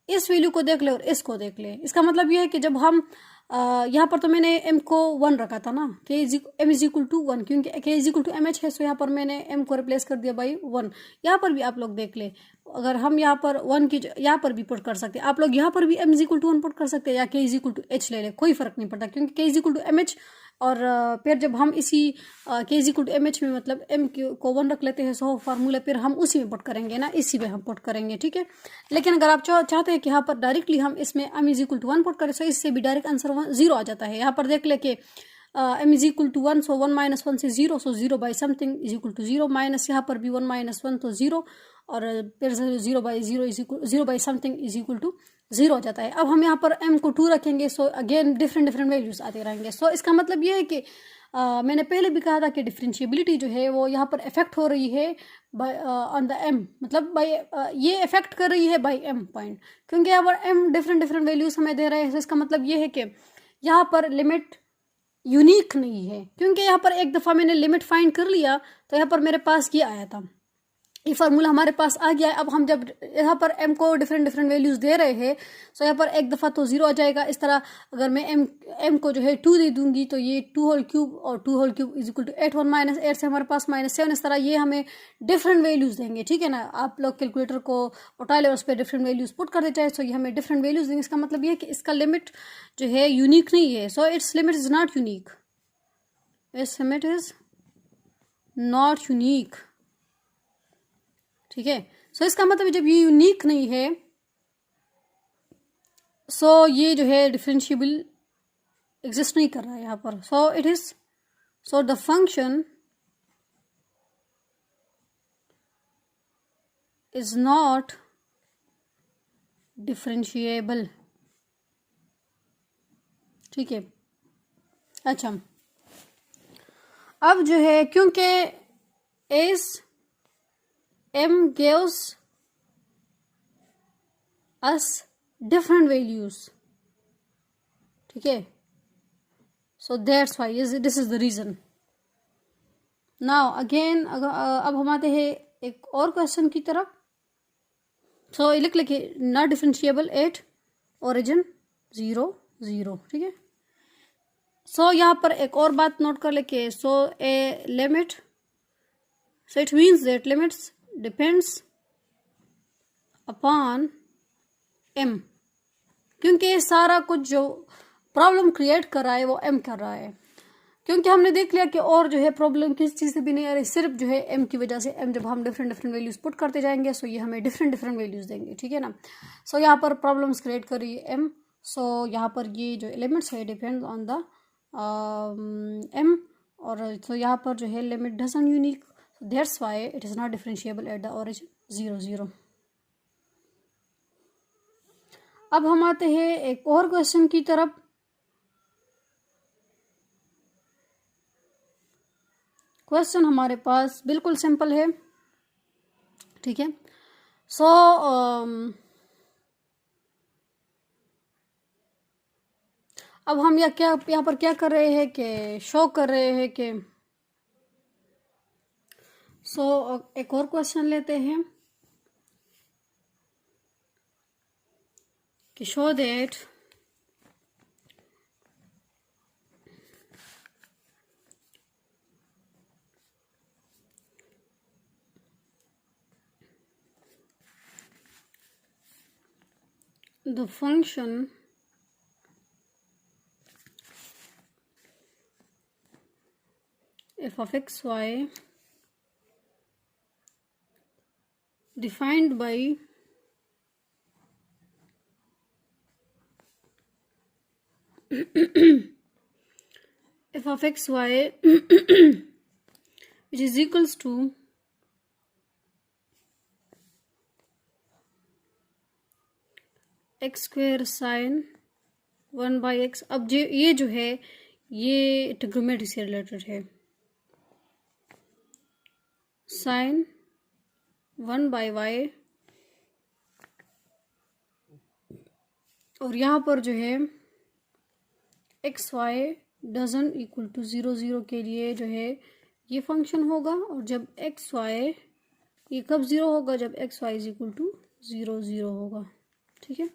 Speaker 1: इस वैल्यू को देख ले और इसको देख ले। इसका मतलब यह है कि जब हम यहाँ पर तो मैंने m को 1 रखा था ना, m इज इक्वल टू 1, क्योंकि k is equal to m h है। सो यहाँ पर मैंने m को रिप्लेस कर दिया बाई 1। यहाँ पर भी आप लोग देख ले, अगर हम यहाँ पर 1 की यहाँ पर भी पुट कर सकते हैं आप लोग, यहाँ पर भी m is equal to 1 put कर सकते हैं या k is equal to h ले ले, कोई फर्क नहीं पड़ता, क्योंकि k is equal to m h. और फिर जब हम इसी k is equal to m h में मतलब m को 1 रख लेते हैं, सो फार्मूला फिर हम उसी में पुट करेंगे ना, इसी में हम पुट करेंगे, ठीक है। लेकिन अगर आप चाहते हैं कि यहाँ पर डायरेक्टली हम इसमें m is equal to 1 put करें, सो इससे भी डायरेक्ट आंसर 0 आ जाता है। यहाँ पर देख ले कि m is equal to 1, so 1 minus 1 से 0, so 0 by something is equal to 0, minus यहाँ पर भी 1 माइनस 1 तो 0, और फिर 0 by 0 is equal 0 by something is equal to 0 हो जाता है। अब हम यहाँ पर m को 2 रखेंगे, सो अगेन डिफरेंट वैल्यूज आते रहेंगे। सो इसका मतलब ये है कि मैंने पहले भी कहा था कि डिफरेंशिएबिलिटी जो है वो यहाँ पर इफेक्ट हो रही है ऑन द m, मतलब बाई ये इफेक्ट कर रही है बाई m पॉइंट, क्योंकि यहाँ पर m डिफरेंट वैल्यूज हमें दे रहे हैं। इसका मतलब ये है कि यहाँ पर लिमिट यूनिक नहीं है, क्योंकि यहाँ पर एक दफ़ा मैंने लिमिट फाइंड कर लिया तो यहाँ पर मेरे पास ये आया था, ये फार्मूला हमारे पास आ गया है। अब हम जब यहाँ पर m को डिफरेंट वैल्यूज दे रहे हैं, सो यहाँ पर एक दफ़ा तो 0 आ जाएगा। इस तरह अगर मैं m को जो है 2 दे दूंगी तो ये 2 होल क्यूब और 2 whole cube is equal to 8, 1 minus 8 से हमारे पास -7, इस तरह ये हमें डिफरेंट वैल्यूज देंगे, ठीक है ना। आप लोग कैलकुलेटर को उठा ले और उस पर डिफरेंट वैल्यूज पुट कर देते हैं, सो ये हमें डिफरेंट वैल्यूज देंगे। इसका मतलब ये है कि इसका लिमिट जो है यूनिक नहीं है, so it's limit is not unique, it's limit is not unique, ठीक है। सो इसका मतलब जब ये यूनिक नहीं है, सो ये जो है डिफरेंशिएबल एग्जिस्ट नहीं कर रहा है यहाँ पर। So it is, so the function is not differentiable, ठीक है। अच्छा, अब जो है क्योंकि इस m gives us different values, ठीक है, so that's why this is the reason. now again अब हम आते हैं एक और क्वेश्चन की तरफ। so लिख लिखे नॉट डिफरेंशिएबल एट ओरिजिन 0 0, ठीक है। so यहाँ पर एक और बात नोट कर लेके, so a limit, so it means that limits depends upon m, क्योंकि सारा कुछ जो प्रॉब्लम क्रिएट कर रहा है वो m कर रहा है, क्योंकि हमने देख लिया कि और जो है प्रॉब्लम किस चीज़ से भी नहीं आ रही, सिर्फ जो है m की वजह से। m जब हम डिफरेंट वैल्यूज पुट करते जाएंगे, सो ये हमें डिफरेंट वैल्यूज देंगे, ठीक है ना। सो यहाँ पर प्रॉब्लम्स क्रिएट कर रही है m, सो यहाँ पर ये जो एलिमेंट्स है डिपेंड ऑन द m, और तो यहाँ पर जो है limit doesn't unique, that's why it is not differentiable at the origin 0 0. अब हम आते हैं एक और क्वेश्चन की तरफ। क्वेश्चन हमारे पास बिल्कुल सिंपल है, ठीक है। सो अब हम यहाँ पर क्या कर रहे हैं कि शो कर रहे हैं कि एक और क्वेश्चन लेते हैं कि show that the function f of x y defined by f of x y which is equals to x square sine 1/x। अब ये जो है ये ट्रिग्नोमेट्री से रिलेटेड है। साइन 1/y और यहाँ पर जो है x y doesn't equal to 0 के लिए जो है ये फंक्शन होगा, और जब एक्स वाई ये कब 0 होगा, जब x Y is equal to 0 होगा। ठीक है,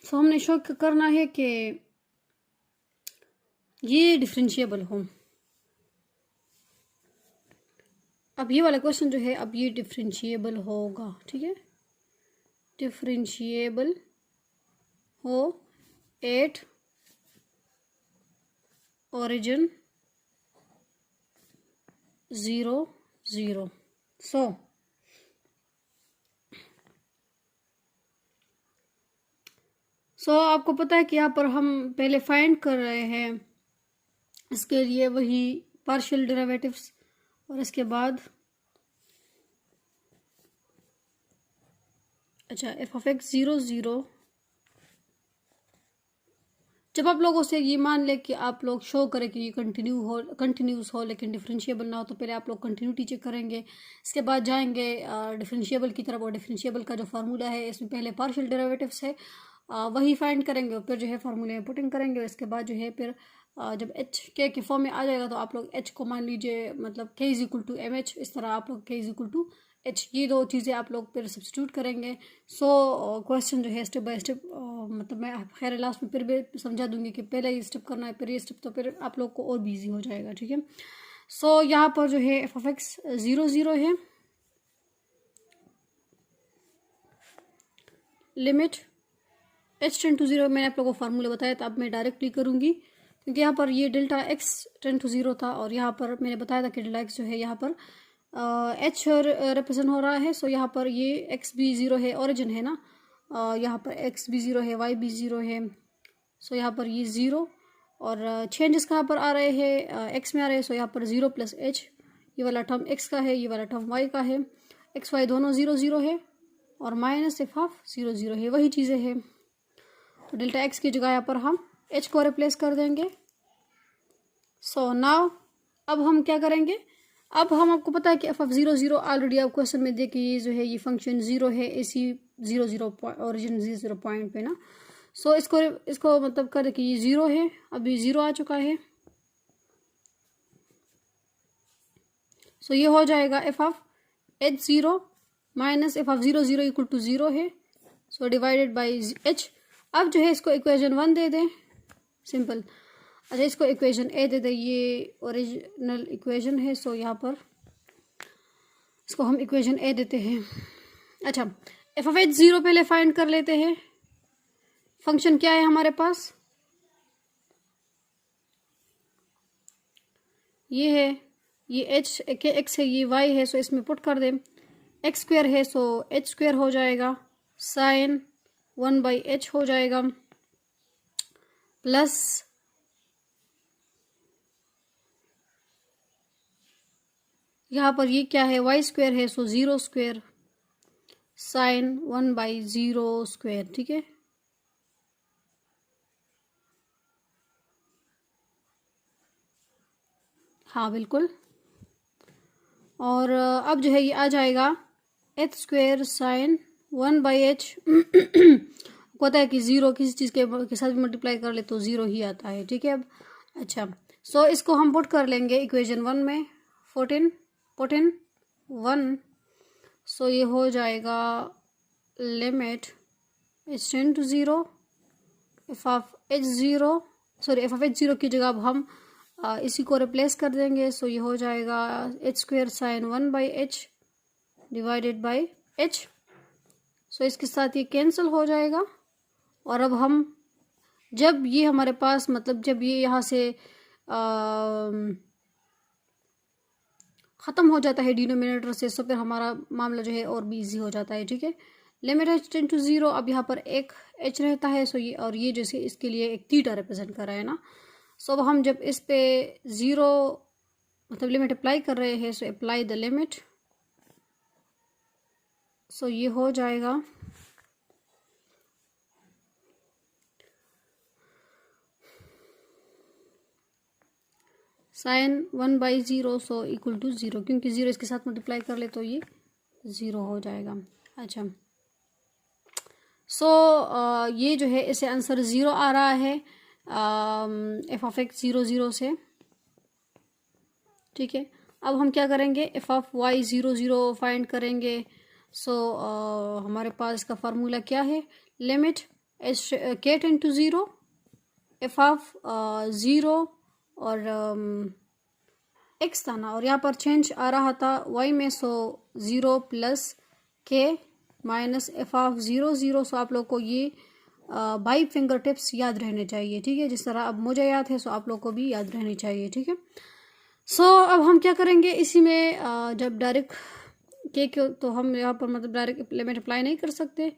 Speaker 1: तो हमने शो करना है कि ये डिफरेंशिएबल हो। अब ये वाला क्वेश्चन जो है, अब ये डिफरेंशिएबल होगा। ठीक है, डिफरेंशिएबल हो एट origin 0 सो आपको पता है कि यहाँ पर हम पहले फाइंड कर रहे हैं इसके लिए वही पार्शियल डेरिवेटिव्स, और इसके बाद अच्छा एफ ऑफ एक्स 0 जब आप लोगों से ये मान ले कि आप लोग शो करें कि ये कंटिन्यूस हो लेकिन डिफरेंशिएबल ना हो, तो पहले आप लोग कंटिन्यूटी चेक करेंगे, इसके बाद जाएंगे डिफरेंशिएबल की तरफ, और डिफरेंशिएबल का जो फार्मूला है इसमें पहले पार्शियल डेरिवेटिव्स है वही फाइंड करेंगे, और फिर जो है फार्मूले में पुटिंग करेंगे, और इसके बाद जो है फिर जब एच के फॉर्म में आ जाएगा तो आप लोग एच को मान लीजिए मतलब k is equal to m h, इस तरह आप लोग के इज इक्वल टू एच, ये दो चीज़ें आप लोग फिर सब्स्टिट्यूट करेंगे। सो क्वेश्चन जो है स्टेप बाय स्टेप मतलब मैं खैर लास्ट में फिर भी समझा दूंगी कि पहले ये स्टेप करना है फिर ये स्टेप, तो फिर आप लोग को और भी ईजी हो जाएगा। ठीक है, सो यहाँ पर जो है एफ ऑफ एक्स 0 है, लिमिट h टेंड टू 0 मैंने आप लोगों को फार्मूला बताया था, अब मैं डायरेक्टली करूँगी क्योंकि यहाँ पर ये डेल्टा x टेंड टू 0 था, और यहाँ पर मैंने बताया था कि डेल्टा x जो है यहाँ पर h रिप्रेजेंट हो रहा है। सो यहाँ पर ये x भी 0 है, ओरिजिन है ना, यहाँ पर x भी 0 है, y भी 0 है। सो यहाँ पर ये 0 और चेंजेस कहाँ पर आ रहे हैं, x में आ रहे हैं। सो यहाँ पर 0 + h, ये वाला टर्म x का है, ये वाला टर्म y का है, x y दोनों 0 है, और माइनस एफ ऑफ 0 है, वही चीज़ें हैं। तो डेल्टा एक्स की जगह यहाँ पर हम h को रिप्लेस कर देंगे। सो नाउ अब हम क्या करेंगे, अब हम आपको पता है कि एफ ऑफ 0 ऑलरेडी आप क्वेश्चन में देखिए ये जो है ये फंक्शन 0 है इसी 0 ओरिजिन 0 पॉइंट पे ना। सो इसको मतलब कर कि ये 0 है, अभी 0 आ चुका है। सो ये हो जाएगा f of h0 minus f of 0 equal to 0 है, सो डिवाइडेड बाई h। अब जो है इसको इक्वेशन 1 दे दें, सिंपल। अच्छा इसको इक्वेशन ए दे दें, ये ओरिजिनल इक्वेशन है, सो यहाँ पर इसको हम इक्वेशन ए देते हैं। अच्छा एफ ऑफ एच 0 पहले फाइंड कर लेते हैं। फंक्शन क्या है हमारे पास, ये है, ये एच के एक्स है, ये वाई है, सो इसमें पुट कर दें। एक्स स्क्वेयर है सो एच स्क्वेयर हो जाएगा, साइन 1/h हो जाएगा, प्लस यहाँ पर ये क्या है, वाई स्क्वेयर है, सो 0 स्क्वेयर साइन 1/0 स्क्वेयर। ठीक है, हाँ बिल्कुल। और अब जो है ये आ जाएगा h स्क्वेयर साइन 1/h पता है कि 0 किसी चीज़ के साथ मल्टीप्लाई कर ले तो 0 ही आता है। ठीक है, अब अच्छा सो इसको हम पुट कर लेंगे इक्वेशन 1 में, 14 1। सो ये हो जाएगा limit h tend to 0 f of h0 की जगह अब हम इसी को रिप्लेस कर देंगे। सो ये हो जाएगा h square sine 1/h divided by h। सो इसके साथ ये कैंसिल हो जाएगा, और अब हम जब ये हमारे पास मतलब जब ये यहाँ से ख़त्म हो जाता है डिनोमिनेटर से, तो फिर हमारा मामला जो है और भी इजी हो जाता है। ठीक है, लिमिट h टेंड टू 0, अब यहाँ पर एक h रहता है, सो ये और ये जैसे इसके लिए एक थीटा रिप्रेजेंट कर रहा है ना। सो अब हम जब इस पे 0 मतलब लिमिट अप्लाई कर रहे हैं, सो अप्लाई द लिमिट, सो ये हो जाएगा साइन 1/0 सो इक्वल टू 0, क्योंकि 0 इसके साथ मल्टीप्लाई कर ले तो ये 0 हो जाएगा। अच्छा, सो ये जो है इसे आंसर 0 आ रहा है एफ ऑफ एक्स 0 0 से। ठीक है, अब हम क्या करेंगे, एफ ऑफ वाई 0 0 फाइंड करेंगे। सो हमारे पास इसका फार्मूला क्या है, लिमिट एच के टेंड टू 0 एफ ऑफ 0 और एक्स था ना, और यहाँ पर चेंज आ रहा था वाई में, सो 0 plus k minus f of 0 0। सो आप लोग को ये बाई फिंगर टिप्स याद रहने चाहिए। ठीक है, जिस तरह अब मुझे याद है, सो आप लोग को भी याद रहनी चाहिए। ठीक है, सो अब हम क्या करेंगे, इसी में जब डायरेक्ट के तो हम यहाँ पर मतलब डायरेक्ट लिमिट अप्लाई नहीं कर सकते।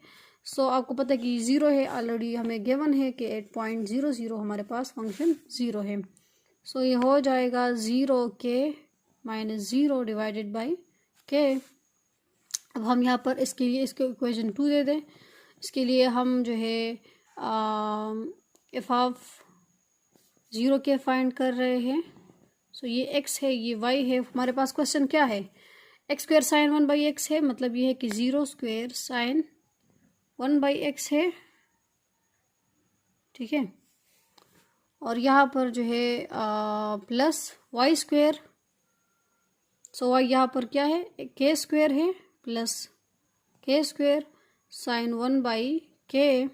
Speaker 1: सो आपको पता है कि 0 है, ऑलरेडी हमें गिवन है कि 8.00 हमारे पास फंक्शन 0 है। सो ये हो जाएगा 0 के माइनस 0 डिवाइडेड बाई के। अब हम यहाँ पर इसके लिए इसको इक्वेशन 2 दे दें। इसके लिए हम जो है एफ ऑफ 0 के फाइंड कर रहे हैं। सो ये x है, ये y है। हमारे पास क्वेश्चन क्या है, एक्स स्क्वेयर साइन 1/x है, मतलब ये है कि 0 स्क्वेयर साइन 1/x है। ठीक है, और यहाँ पर जो है प्लस वाई स्क्वेयर, सो वाई यहाँ पर क्या है, के स्क्वेयर है प्लस के स्क्वेयर साइन 1/k।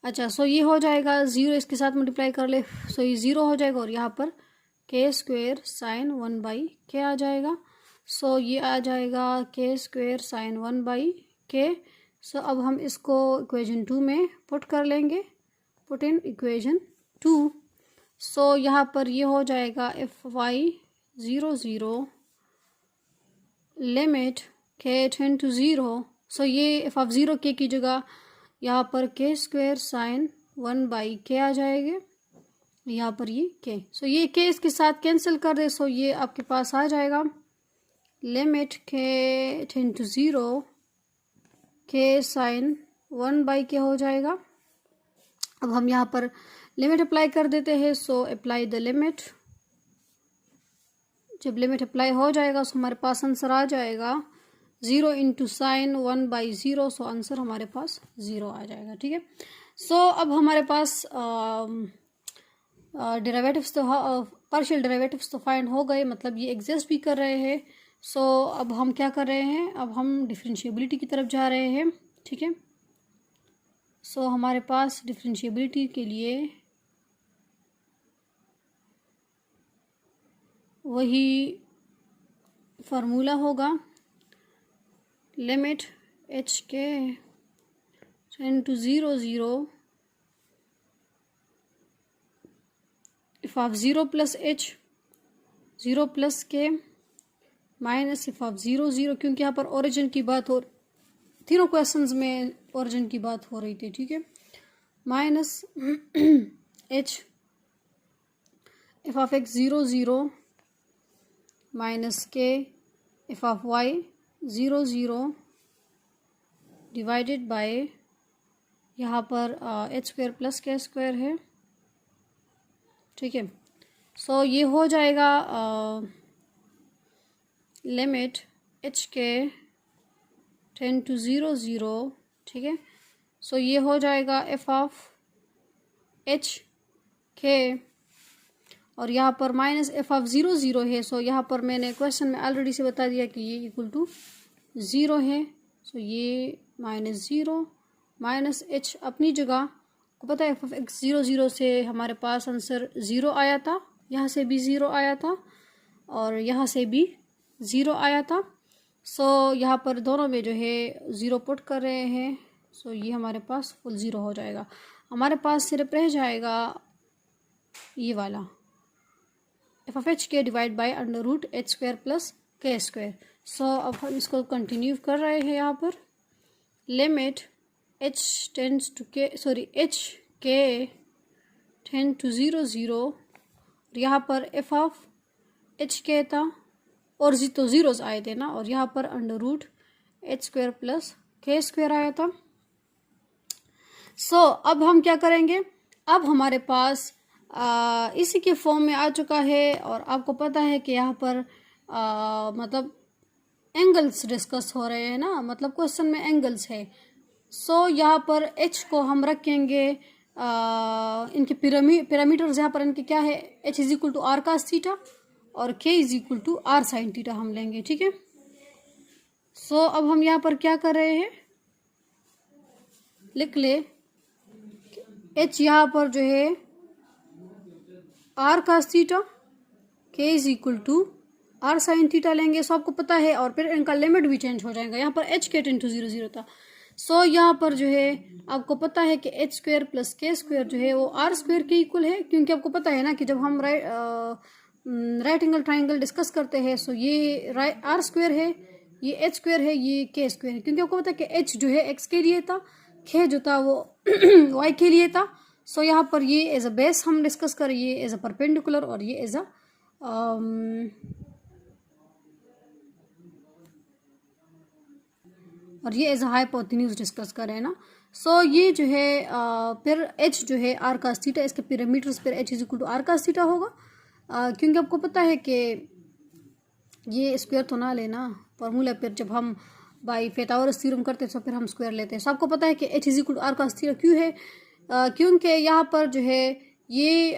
Speaker 1: अच्छा, सो ये हो जाएगा 0 इसके साथ मल्टीप्लाई कर ले, सो ये 0 हो जाएगा, और यहाँ पर के स्क्वेयर साइन 1/k आ जाएगा। सो ये आ जाएगा के स्क्वेयर साइन 1/k। सो अब हम इसको इक्वेशन 2 में पुट कर लेंगे, पुट इन इक्वेशन 2। सो यहाँ पर ये हो जाएगा एफ वाई 0 0 लिमिट के टेंड टू 0। सो ये एफ ऑफ 0 के की जगह यहाँ पर के स्क्वेयर साइन 1/k आ जाएगा, यहाँ पर ये के। सो ये के इसके साथ कैंसिल कर दे, सो ये आपके पास आ जाएगा लिमिट के टेंड टू 0 के साइन 1/k हो जाएगा। अब हम यहाँ पर लिमिट अप्लाई कर देते हैं। सो अप्लाई द लिमिट, जब लिमिट अप्लाई हो जाएगा सो हमारे पास आंसर आ जाएगा 0 इंटू साइन 1/0। सो आंसर हमारे पास 0 आ जाएगा। ठीक है, सो अब हमारे पास डेरिवेटिव्स तो पार्शियल डेरिवेटिव्स तो फाइंड हो गए, मतलब ये एग्जिस्ट भी कर रहे हैं। सो अब हम क्या कर रहे हैं, अब हम डिफरेंशिएबिलिटी की तरफ जा रहे हैं। ठीक है, सो हमारे पास डिफरेंशिएबिलिटी के लिए वही फार्मूला होगा, लिमिट एच के tend to 0 0 f of 0 plus h 0 plus k minus f of 0 0, क्योंकि यहाँ पर ओरिजिन की बात हो, तीनों क्वेश्चंस में ओरिजिन की बात हो रही थी। ठीक है, minus h F of x 0 0 minus के F of y 0 0 divided by यहाँ पर एच स्क्वायर प्लस के स्क्वायर है। ठीक है, सो ये हो जाएगा लिमिट एच के टेंड टू 0 0। ठीक है, सो ये हो जाएगा एफ ऑफ एच के, और यहाँ पर माइनस एफ ऑफ 0 0 है। सो यहाँ पर मैंने क्वेश्चन में ऑलरेडी से बता दिया कि ये इक्वल टू 0 है। सो ये माइनस 0 माइनस एच अपनी जगह को पता है, एफ ऑफ एक्स 0 0 से हमारे पास आंसर 0 आया था, यहाँ से भी 0 आया था और यहाँ से भी 0 आया था। सो यहाँ पर दोनों में जो है 0 पुट कर रहे हैं। सो ये हमारे पास फुल 0 हो जाएगा। हमारे पास सिर्फ रह जाएगा ये वाला f of h k divide by under root h square plus के स्क्वायर। सो अब हम इसको कंटिन्यू कर रहे हैं यहाँ पर। Limit h tends to k h k tend to 0 0, यहाँ पर f ऑफ h k था और तो जीरोस आए थे ना, और यहाँ पर under root h square plus k square आया था। सो अब हम क्या करेंगे, अब हमारे पास इसी के फॉर्म में आ चुका है, और आपको पता है कि यहाँ पर मतलब एंगल्स डिस्कस हो रहे हैं ना, मतलब क्वेश्चन में एंगल्स है। सो यहाँ पर h को हम रखेंगे इनके पैरामीटर्स यहाँ पर इनके क्या है, h is equal to r cos theta और k is equal to are sine theta हम लेंगे, ठीक है। सो अब हम यहाँ पर क्या कर रहे हैं, लिख ले h यहाँ पर जो है r cos theta, k is equal to are sine theta लेंगे, सो आपको पता है, और फिर इनका लिमिट भी चेंज हो जाएगा। यहाँ पर h के टेंड टू 0 0 था, सो यहाँ पर जो है आपको पता है कि h square plus k square जो है वो आर स्क्वायर के इक्वल है, क्योंकि आपको पता है ना कि जब हम राइट एंगल ट्राइंगल डिस्कस करते हैं, सो ये आर स्क्वायर है, ये h स्क्वायर है, ये k स्क्वायर है, क्योंकि आपको पता है कि h जो है x के लिए था, k जो था वो y के लिए था। सो यहाँ पर ये एज अ बेस हम डिस्कस करें, ये एज अ परपेंडिकुलर और ये एज अ और ये एज अ हाइपोटेन्यूज डिस्कस करें ना। सो ये जो है फिर h जो है आर कास थीटा, इसके पैरामीटर्स फिर h is equal to r cos theta होगा, क्योंकि आपको पता है कि ये स्क्वायर तो ना लेना फॉर्मूला, फिर जब हम बाई पाइथागोरस थ्योरम करते हैं तो फिर हम स्क्वायर लेते हैं। सो आपको पता है कि h is equal to r cos theta क्यों है, क्योंकि यहाँ पर जो है ये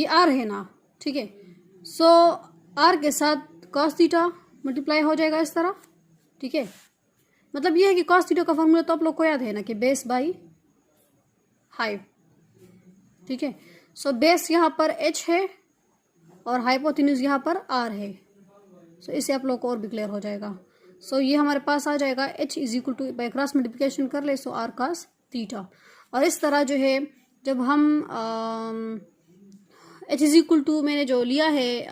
Speaker 1: आर है ना, ठीक है। सो आर के साथ कॉस थीटा मल्टीप्लाई हो जाएगा इस तरह, ठीक है। मतलब ये है कि कॉस थीटा का फॉर्मूला तो आप लोग को याद है ना कि बेस बाई हाइप, ठीक है। सो बेस यहाँ पर h है और हाइपोटेन्यूज यहाँ पर r है, सो इससे आप लोग को और भी क्लियर हो जाएगा। सो ये हमारे पास आ जाएगा h is equal two by cross multiplication कर ले, सो आर कॉस थीटा। और इस तरह जो है जब हम h इज इक्वल टू मैंने जो लिया है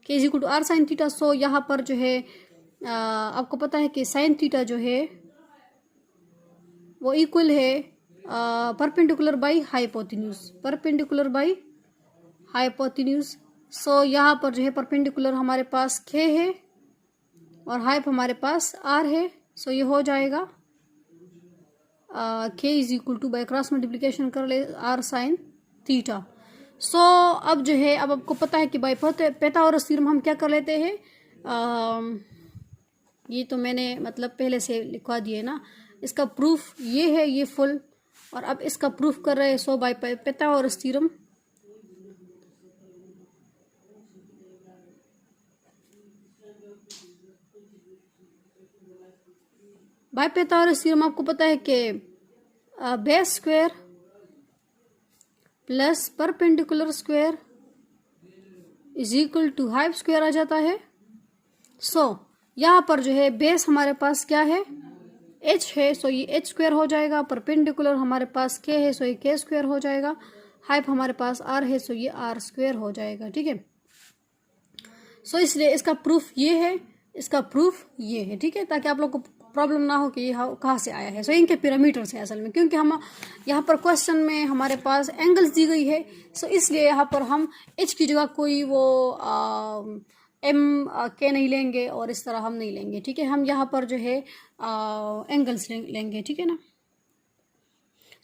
Speaker 1: k is equal to are sine theta, so यहाँ पर जो है आपको पता है कि साइन थीटा जो है वो इक्वल है perpendicular by hypotenuse, perpendicular by hypotenuse. So यहाँ पर जो है परपेंडिकुलर हमारे पास k है और हाइप हमारे पास r है, सो ये हो जाएगा k is equal two by cross multiplication कर ले r साइन थीटा। सो अब जो है अब आपको पता है कि बाई पाइथागोरस थ्योरम हम क्या कर लेते हैं, ये तो मैंने मतलब पहले से लिखवा दिए ना, इसका प्रूफ ये है, ये फुल, और अब इसका प्रूफ कर रहे हैं। So by Pythagoras theorem by Pythagoras theorem आपको पता है कि base square plus perpendicular square is equal to hyp square आ जाता है। सो यहाँ पर जो है बेस हमारे पास क्या है, h है, सो ये h स्क्वायर हो जाएगा, परपेंडिकुलर हमारे पास k है, सो ये k स्क्वायर हो जाएगा, हाइप हमारे पास r है, सो ये r स्क्वायर हो जाएगा, ठीक है। सो इसलिए इसका प्रूफ ये है, इसका प्रूफ ये है, ठीक है, ताकि आप लोग को प्रॉब्लम ना हो कि ये कहाँ से आया है। सो इनके पैरामीटर्स है असल में, क्योंकि हम यहाँ पर क्वेश्चन में हमारे पास एंगल्स दी गई है, सो इसलिए यहाँ पर हम h की जगह कोई वो m k नहीं लेंगे और इस तरह हम नहीं लेंगे, ठीक है। हम यहाँ पर जो है एंगल्स लेंगे, ठीक है ना।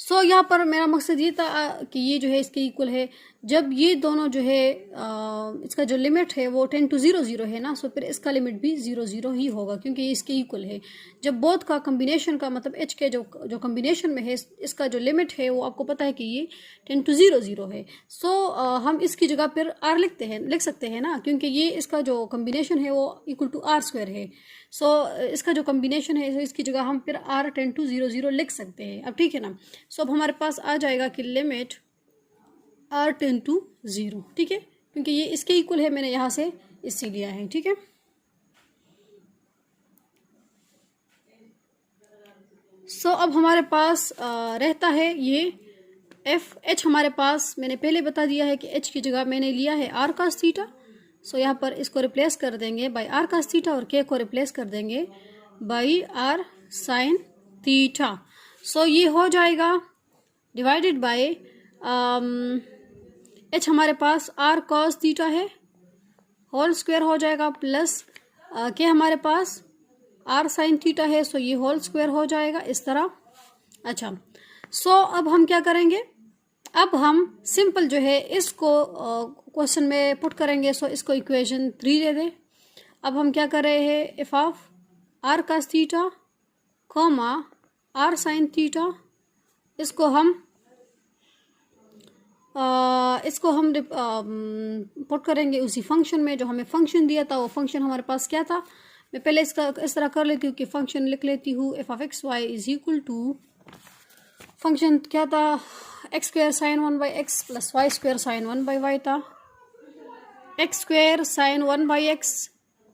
Speaker 1: सो यहाँ पर मेरा मकसद ये था कि ये जो है इसके इक्वल है, जब ये दोनों जो है इसका जो लिमिट है वो 10 to 0 0 है ना, सो फिर इसका लिमिट भी 0 0 ही होगा, क्योंकि ये इसके इक्वल है। जब बोथ का कम्बिनेशन का मतलब h के जो कम्बिनेशन में है, इसका जो लिमिट है वो आपको पता है कि ये 10 to 0 0 है। सो हम इसकी जगह फिर r लिख सकते हैं ना, क्योंकि ये इसका जो कम्बिनेशन है वो इक्वल टू r स्क्वायर है। सो इसका जो कम्बिनेशन है, इसकी जगह हम फिर r 10 to 0 0 लिख सकते हैं, अब ठीक है ना। सो अब हमारे पास आ जाएगा कि लिमिट r 10 to 0, ठीक है, क्योंकि ये इसके इक्वल है, मैंने यहाँ से इससे लिया है, ठीक है। सो अब हमारे पास रहता है ये एफ एच हमारे पास मैंने पहले बता दिया है कि एच की जगह मैंने लिया है आर कास थीटा। सो यहाँ पर इसको रिप्लेस कर देंगे बाई आर कास थीटा और के को रिप्लेस कर देंगे बाई आर साइन थीटा। सो ये हो जाएगा डिवाइडेड बाय एच हमारे पास आर कॉस थीटा है होल स्क्वायर हो जाएगा प्लस के हमारे पास आर साइन थीटा है। सो ये होल स्क्वायर हो जाएगा इस तरह। अच्छा, सो अब हम क्या करेंगे, अब हम सिंपल जो है इसको क्वेश्चन में पुट करेंगे। सो इसको इक्वेशन 3 दे दें। अब हम क्या कर रहे हैं, f of are cos theta comma r sine theta, इसको हम पुट करेंगे उसी फंक्शन में जो हमें फंक्शन दिया था। वो फंक्शन हमारे पास क्या था, मैं पहले इसका इस तरह कर लेती हूँ कि फंक्शन लिख लेती हूँ। F of x Y is equal to, function क्या था, X square sine 1 by X plus Y square sine 1 by Y था। X square sine 1 by X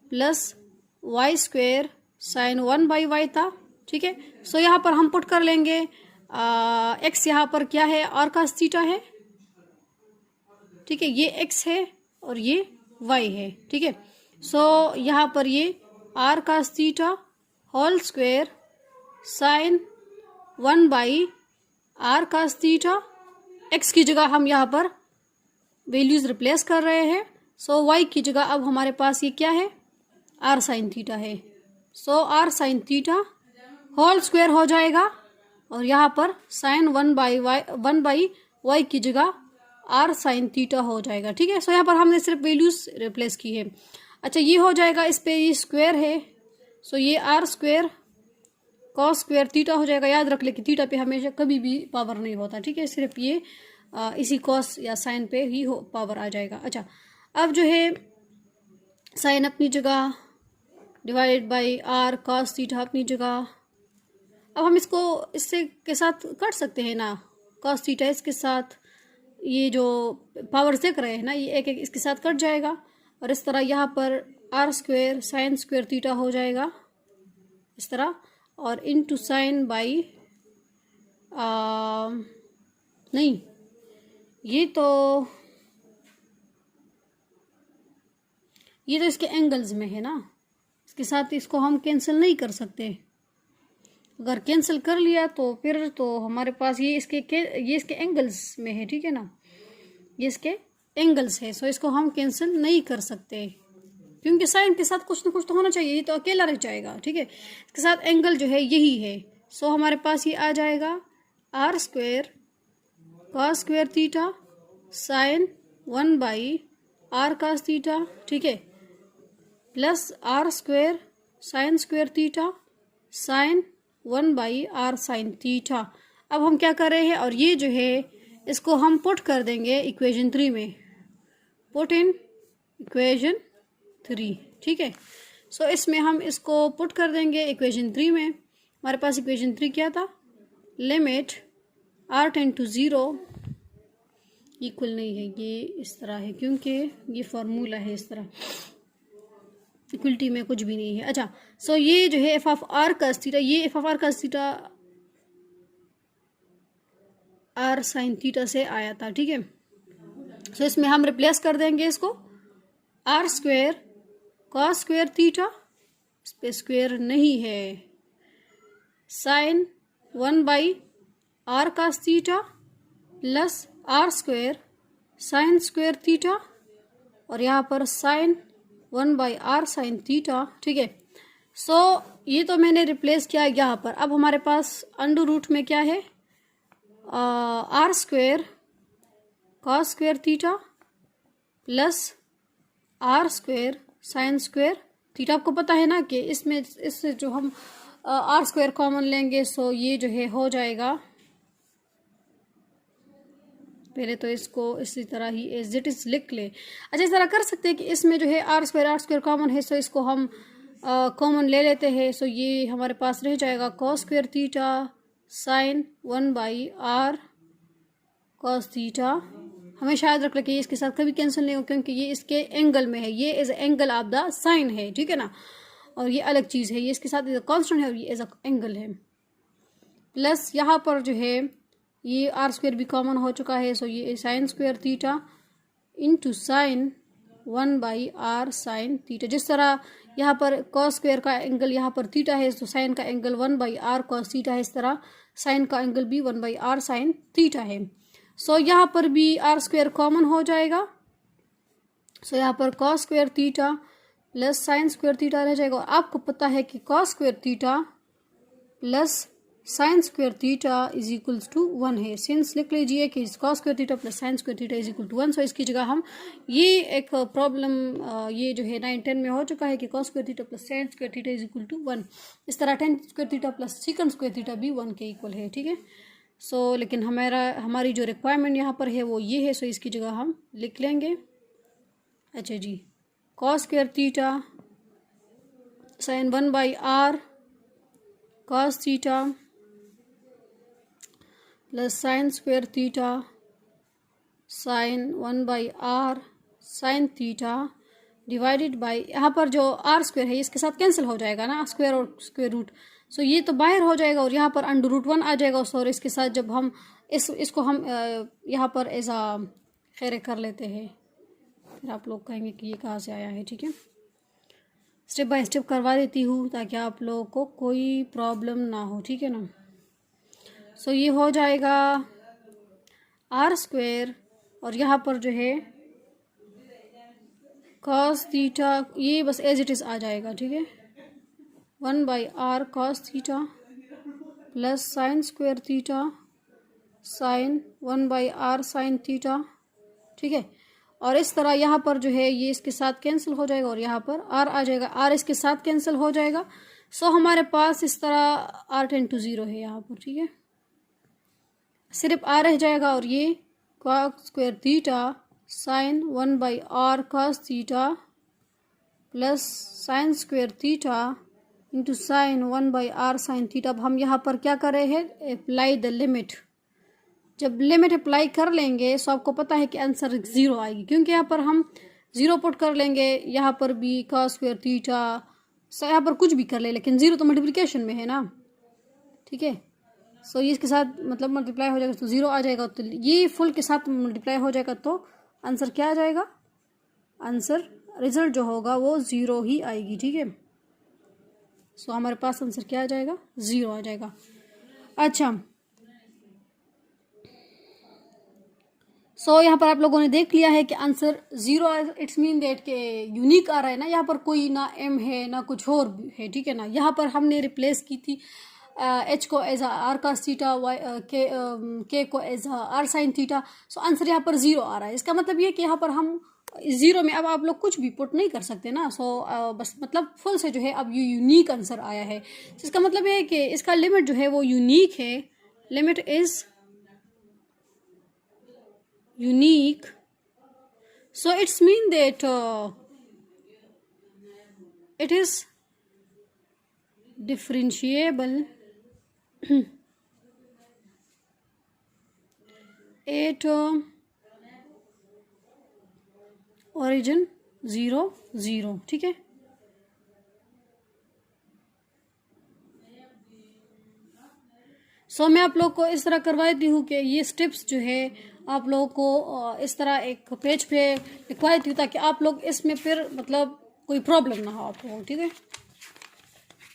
Speaker 1: plus Y square sine 1 by Y था। ठीक है, so यहाँ पर हम put कर लेंगे एक्स यहाँ पर क्या है, आर कास थीटा है। ठीक है, ये एक्स है और ये वाई है। ठीक है, सो यहाँ पर ये r cos theta whole square sine 1 by r cos theta, x की जगह हम यहाँ पर वैल्यूज रिप्लेस कर रहे हैं। सो वाई की जगह अब हमारे पास ये क्या है, आर साइन थीटा है। So R sine theta whole square हो जाएगा और यहाँ पर साइन 1 बाई वाई की जगह आर साइन थीटा हो जाएगा। ठीक है, सो यहाँ पर हमने सिर्फ वैल्यूज रिप्लेस की है। अच्छा, ये हो जाएगा, इस पे ये स्क्वायर है। सो ये r square cos square theta हो जाएगा। याद रख ले कि थीटा पे हमेशा कभी भी पावर नहीं होता। ठीक है, सिर्फ ये इसी कॉस या साइन पे ही पावर आ जाएगा। अच्छा, अब जो है साइन अपनी जगह divided by r cos theta अपनी जगह। अब हम इसको इससे के साथ काट सकते हैं ना, कॉस थीटा इसके साथ, ये जो पावर देख रहे हैं ना, ये एक एक इसके साथ कट जाएगा और इस तरह यहाँ पर r square sine square theta हो जाएगा इस तरह, और इनटू साइन बाई नहीं, ये तो इसके एंगल्स में है ना, इसके साथ इसको हम कैंसिल नहीं कर सकते। अगर कैंसिल कर लिया तो फिर तो हमारे पास ये इसके एंगल्स में है। ठीक है ना, ये इसके एंगल्स है। सो इसको हम कैंसिल नहीं कर सकते क्योंकि साइन के साथ कुछ ना कुछ तो होना चाहिए, ये तो अकेला रह जाएगा। ठीक है, इसके साथ एंगल जो है यही है। सो हमारे पास ये आ जाएगा r square cos square theta sine 1 by r cos theta. ठीक है, plus r square sine square theta sine 1 by r sine theta. अब हम क्या कर रहे हैं, और ये जो है इसको हम पुट कर देंगे इक्वेशन 3 में, पुट इन इक्वेशन 3। ठीक है, सो इसमें हम इसको पुट कर देंगे इक्वेशन 3 में। हमारे पास इक्वेशन 3 क्या था, limit r tend to 0 equal नहीं है, ये इस तरह है क्योंकि ये फार्मूला है इस तरह, इक्वलिटी में कुछ भी नहीं है। अच्छा, सो ये जो है F of are cos theta, ये F of are cos theta R sine theta से आया था। ठीक है, सो इसमें हम रिप्लेस कर देंगे इसको, r square cos square theta, इस पे स्क्वायर नहीं है, sine 1 by r cos theta plus r square sine square theta और यहाँ पर sine 1 by r sine theta. ठीक है, सो ये तो मैंने रिप्लेस किया यहाँ पर। अब हमारे पास अंडर रूट में क्या है, r square cos square theta plus r square sine square theta. आपको पता है ना कि इससे जो हम आर स्क्वायर कॉमन लेंगे, सो ये जो है हो जाएगा, पहले तो इसको इसी तरह ही एज इट इज लिख ले। अच्छा, इस तरह कर सकते हैं कि इसमें जो है आर स्क्वायर कॉमन है, सो इसको हम कॉमन ले लेते हैं। सो ये हमारे पास रह जाएगा cos square theta sine 1 by r cos theta. हमें शायद रख लें इसके साथ कभी कैंसिल नहीं हो क्योंकि ये इसके एंगल में है, ये as angle of the sine है। ठीक है ना, और ये अलग चीज़ है, ये इसके साथ एज अ कॉन्स्टेंट है और ये एज अ एंगल है। प्लस यहाँ पर जो है ये आर स्क्वायर भी कॉमन हो चुका है, सो ये sign square theta into sine 1/r sine theta. जिस तरह यहाँ पर कॉस स्क्वायर का एंगल यहाँ पर थीटा है, तो साइन का एंगल 1/r कॉस थीटा है, इस तरह साइन का एंगल भी 1/r साइन थीटा है। सो यहाँ पर भी आर स्क्वायर कॉमन हो जाएगा, सो यहाँ पर cos square theta plus sine square theta रह जाएगा। और आपको पता है कि cos square theta plus sine square theta is equals to 1 है। सिंस लिख लीजिए कि cos square theta plus sine square theta is equal to 1। So इसकी जगह हम ये एक प्रॉब्लम ये जो है 9-10 में हो चुका है कि cos square theta plus sine square theta is equal to 1। इस तरह tan square theta plus second square theta भी 1 के इक्वल है, ठीक है। सो लेकिन हमारी जो रिक्वायरमेंट यहाँ पर है वो ये है, सो इसकी जगह हम लिख लेंगे, अच्छा जी, cos square theta sine 1/r cos theta plus sine square theta sine 1/r sine theta divided by, यहाँ पर जो आर स्क्वायर है इसके साथ कैंसिल हो जाएगा ना, स्क्वायर और स्क्वायर रूट, सो ये तो बाहर हो जाएगा और यहाँ पर √1 आ जाएगा। और इसके साथ जब हम इसको हम यहाँ पर एज आ खैर कर लेते हैं, फिर आप लोग कहेंगे कि ये कहाँ से आया है, ठीक है। स्टेप बाय स्टेप करवा देती हूँ ताकि आप लोगों को कोई प्रॉब्लम ना हो, ठीक है ना। सो ये हो जाएगा आर स्क्वायर और यहाँ पर जो है कॉस थीटा, ये बस एज इट इज़ आ जाएगा, ठीक है, 1/r cos theta plus sine square theta sine 1/r sine theta, ठीक है। और इस तरह यहाँ पर जो है ये इसके साथ कैंसिल हो जाएगा और यहाँ पर r आ जाएगा, r इसके साथ कैंसिल हो जाएगा। सो हमारे पास इस तरह r टेंड टू 0 है यहाँ पर, ठीक है, सिर्फ r रह जाएगा। और ये cos square theta sine 1/r cos theta plus sine square theta into sine 1/r sine theta. अब हम यहाँ पर क्या कर रहे हैं, अप्लाई द लिमिट। जब लिमिट अप्लाई कर लेंगे तो आपको पता है कि आंसर 0 आएगी, क्योंकि यहाँ पर हम 0 पुट कर लेंगे, यहाँ पर भी कॉस स्क्वायर थीटा, यहाँ पर कुछ भी कर ले, लेकिन 0 तो मल्टीप्लिकेशन में है ना, ठीक है। सो ये इसके साथ मतलब मल्टीप्लाई हो जाएगा तो 0 आ जाएगा, तो ये फुल के साथ मल्टीप्लाई हो जाएगा तो आंसर क्या आ जाएगा, आंसर रिजल्ट जो होगा वो 0 ही आएगी, ठीक है। सो हमारे पास आंसर क्या आ जाएगा, 0 आ जाएगा। अच्छा, सो यहाँ पर आप लोगों ने देख लिया है कि आंसर 0, इट्स मीन दैट के यूनिक आ रहा है ना, यहाँ पर कोई ना m है ना कुछ और है, ठीक है ना। यहाँ पर हमने रिप्लेस की थी h को as r cos theta, k को as r sine theta. So answer यहाँ पर 0 आ रहा है। इसका मतलब ये कि यहाँ पर हम 0 में अब आप लोग कुछ भी पुट नहीं कर सकते ना। सो बस मतलब फुल से जो है अब ये यूनिक आंसर आया है। इसका मतलब ये है कि इसका लिमिट जो है वो यूनिक है, limit is unique, so it's mean that it is differentiable at origin 0 0, ठीक है। सो मैं आप लोग को इस तरह करवा देती हूँ कि ये स्टेप्स जो है आप लोगों को इस तरह एक पेज पे लिखवा देती हूँ ताकि आप लोग इसमें फिर मतलब कोई प्रॉब्लम ना हो आप लोगों, ठीक है।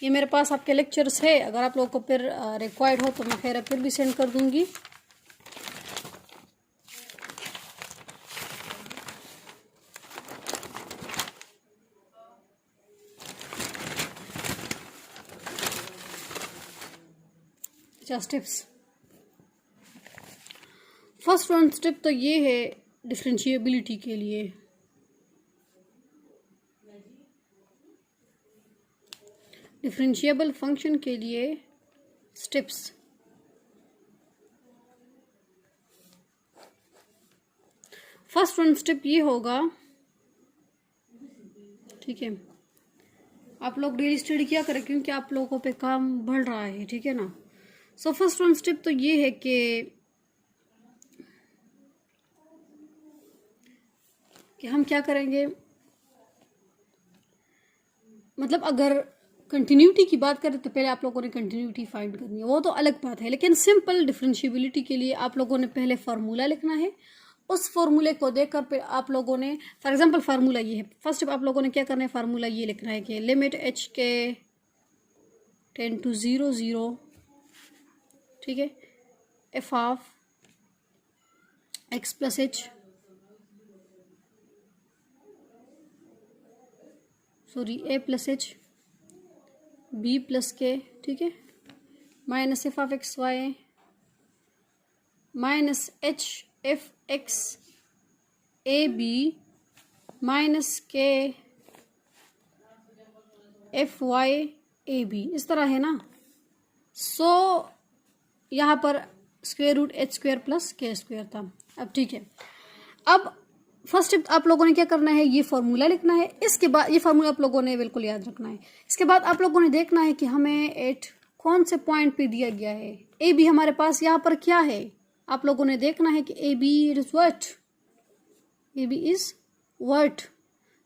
Speaker 1: ये मेरे पास आपके लेक्चर्स है, अगर आप लोगों को फिर रिक्वायर्ड हो तो मैं फिर भी सेंड कर दूँगी। स्टेप्स, फर्स्ट वन स्टेप तो ये है डिफरेंशिएबिलिटी के लिए। डिफरेंशिएबल फंक्शन के लिए स्टेप्स, फर्स्ट वन स्टेप ये होगा, ठीक है। आप लोग डेली स्टडी किया करें क्योंकि आप लोगों पे काम बढ़ रहा है, ठीक है ना। सो फर्स्ट वन स्टेप तो ये है कि हम क्या करेंगे, मतलब अगर कंटिन्यूटी की बात करें तो पहले आप लोगों ने कंटिन्यूटी फाइंड करनी है, वो तो अलग बात है, लेकिन सिंपल डिफरेंशिएबिलिटी के लिए आप लोगों ने पहले फार्मूला लिखना है। उस फॉर्मूले को देखकर फिर आप लोगों ने, फॉर एग्जांपल फार्मूला ये है, फर्स्ट आप लोगों ने क्या करना है, फार्मूला ये लिखना है कि लिमिट h के टेंड टू 0 0, ठीक है, F of x plus h, sorry a plus h b plus k, ठीक है, minus f of x y minus h f x a b minus के एफ वाई ए बी, इस तरह है ना। सो यहाँ पर square root h square plus के स्क्वायर था। अब ठीक है, अब फर्स्ट आप लोगों ने क्या करना है, ये फॉर्मूला लिखना है। इसके बाद ये फार्मूला आप लोगों ने बिल्कुल याद रखना है। इसके बाद आप लोगों ने देखना है कि हमें एट कौन से पॉइंट पे दिया गया है। ए बी हमारे पास यहाँ पर क्या है, आप लोगों ने देखना है कि A B is what, A B is what.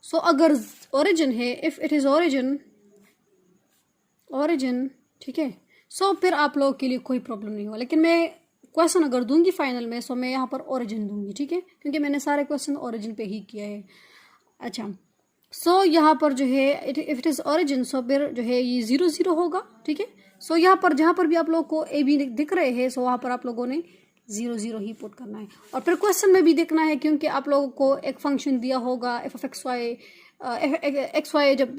Speaker 1: So अगर ओरिजिन है, इफ इट इज ओरिजिन, ठीक है, सो फिर आप लोगों के लिए कोई प्रॉब्लम नहीं होगा। लेकिन मैं क्वेश्चन अगर दूंगी फाइनल में, सो मैं यहाँ पर ओरिजिन दूंगी, ठीक है, क्योंकि मैंने सारे क्वेश्चन ओरिजिन पे ही किया है। अच्छा, सो यहाँ पर जो है इफ इट इज ओरिजिन, सो फिर जो है ये 0 0 होगा, ठीक है। सो यहाँ पर जहाँ पर भी आप लोगों को ए बी दिख रहे हैं, सो वहाँ पर आप लोगों ने 0 0 ही पुट करना है। और फिर क्वेश्चन में भी देखना है, क्योंकि आप लोगों को एक फंक्शन दिया होगा f of x y, x y जब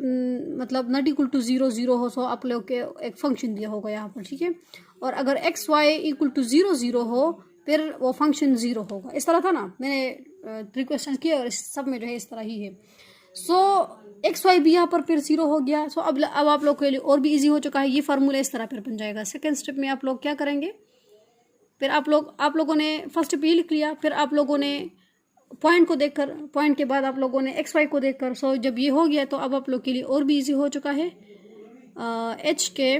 Speaker 1: मतलब नॉट इक्वल टू 0 0 हो, सो आप लोग के एक फंक्शन दिया होगा यहाँ पर, ठीक है। और अगर एक्स वाई इक्वल टू 0 0 हो, फिर वो फंक्शन 0 होगा। इस तरह था ना, मैंने 3 क्वेश्चन किए और इस सब में जो है इस तरह ही है। सो एक्स वाई भी यहाँ पर फिर 0 हो गया। सो अब आप लोग के लिए और भी इजी हो चुका है। ये फार्मूला इस तरह फिर बन जाएगा। सेकेंड स्टेप में आप लोग क्या करेंगे, फिर आप लोगों ने फर्स्ट स्टेप ये लिख लिया, फिर आप लोगों ने पॉइंट को देखकर, पॉइंट के बाद आप लोगों ने एक्स वाई को देखकर, सो जब ये हो गया तो अब आप लोग के लिए और भी इजी हो चुका है। एच के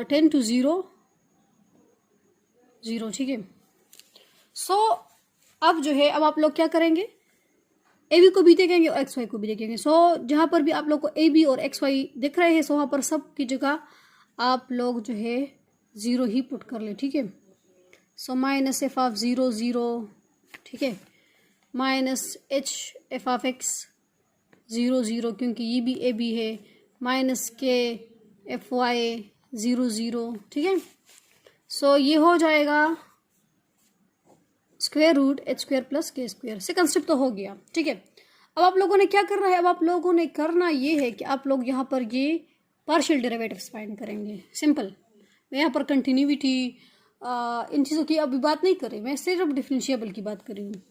Speaker 1: 10 to 0 0, ठीक है। सो अब जो है, अब आप लोग क्या करेंगे, ए बी को भी देखेंगे और एक्स वाई को भी देखेंगे। सो जहाँ पर भी आप लोग को ए बी और एक्स वाई दिख रहे हैं, सो वहाँ पर सब की जगह आप लोग जो है 0 ही पुट कर ले, ठीक है। सो माइनस एफ ऑफ 0 0, ठीक है, minus h f of x 0 0, क्योंकि ये भी ए बी है, माइनस के एफ वाई 0 0, ठीक है। सो ये हो जाएगा square root h square plus के स्क्वायर। सेकंड स्टेप तो हो गया, ठीक है। अब आप लोगों ने क्या करना है, अब आप लोगों ने करना ये है कि आप लोग यहाँ पर ये पार्शियल डेरिवेटिव्स फाइंड करेंगे। सिंपल, मैं यहाँ पर कंटिन्यूटी इन चीज़ों की अभी बात नहीं कर रही, मैं सिर्फ डिफरेंशिएबल की बात कर रही हूँ,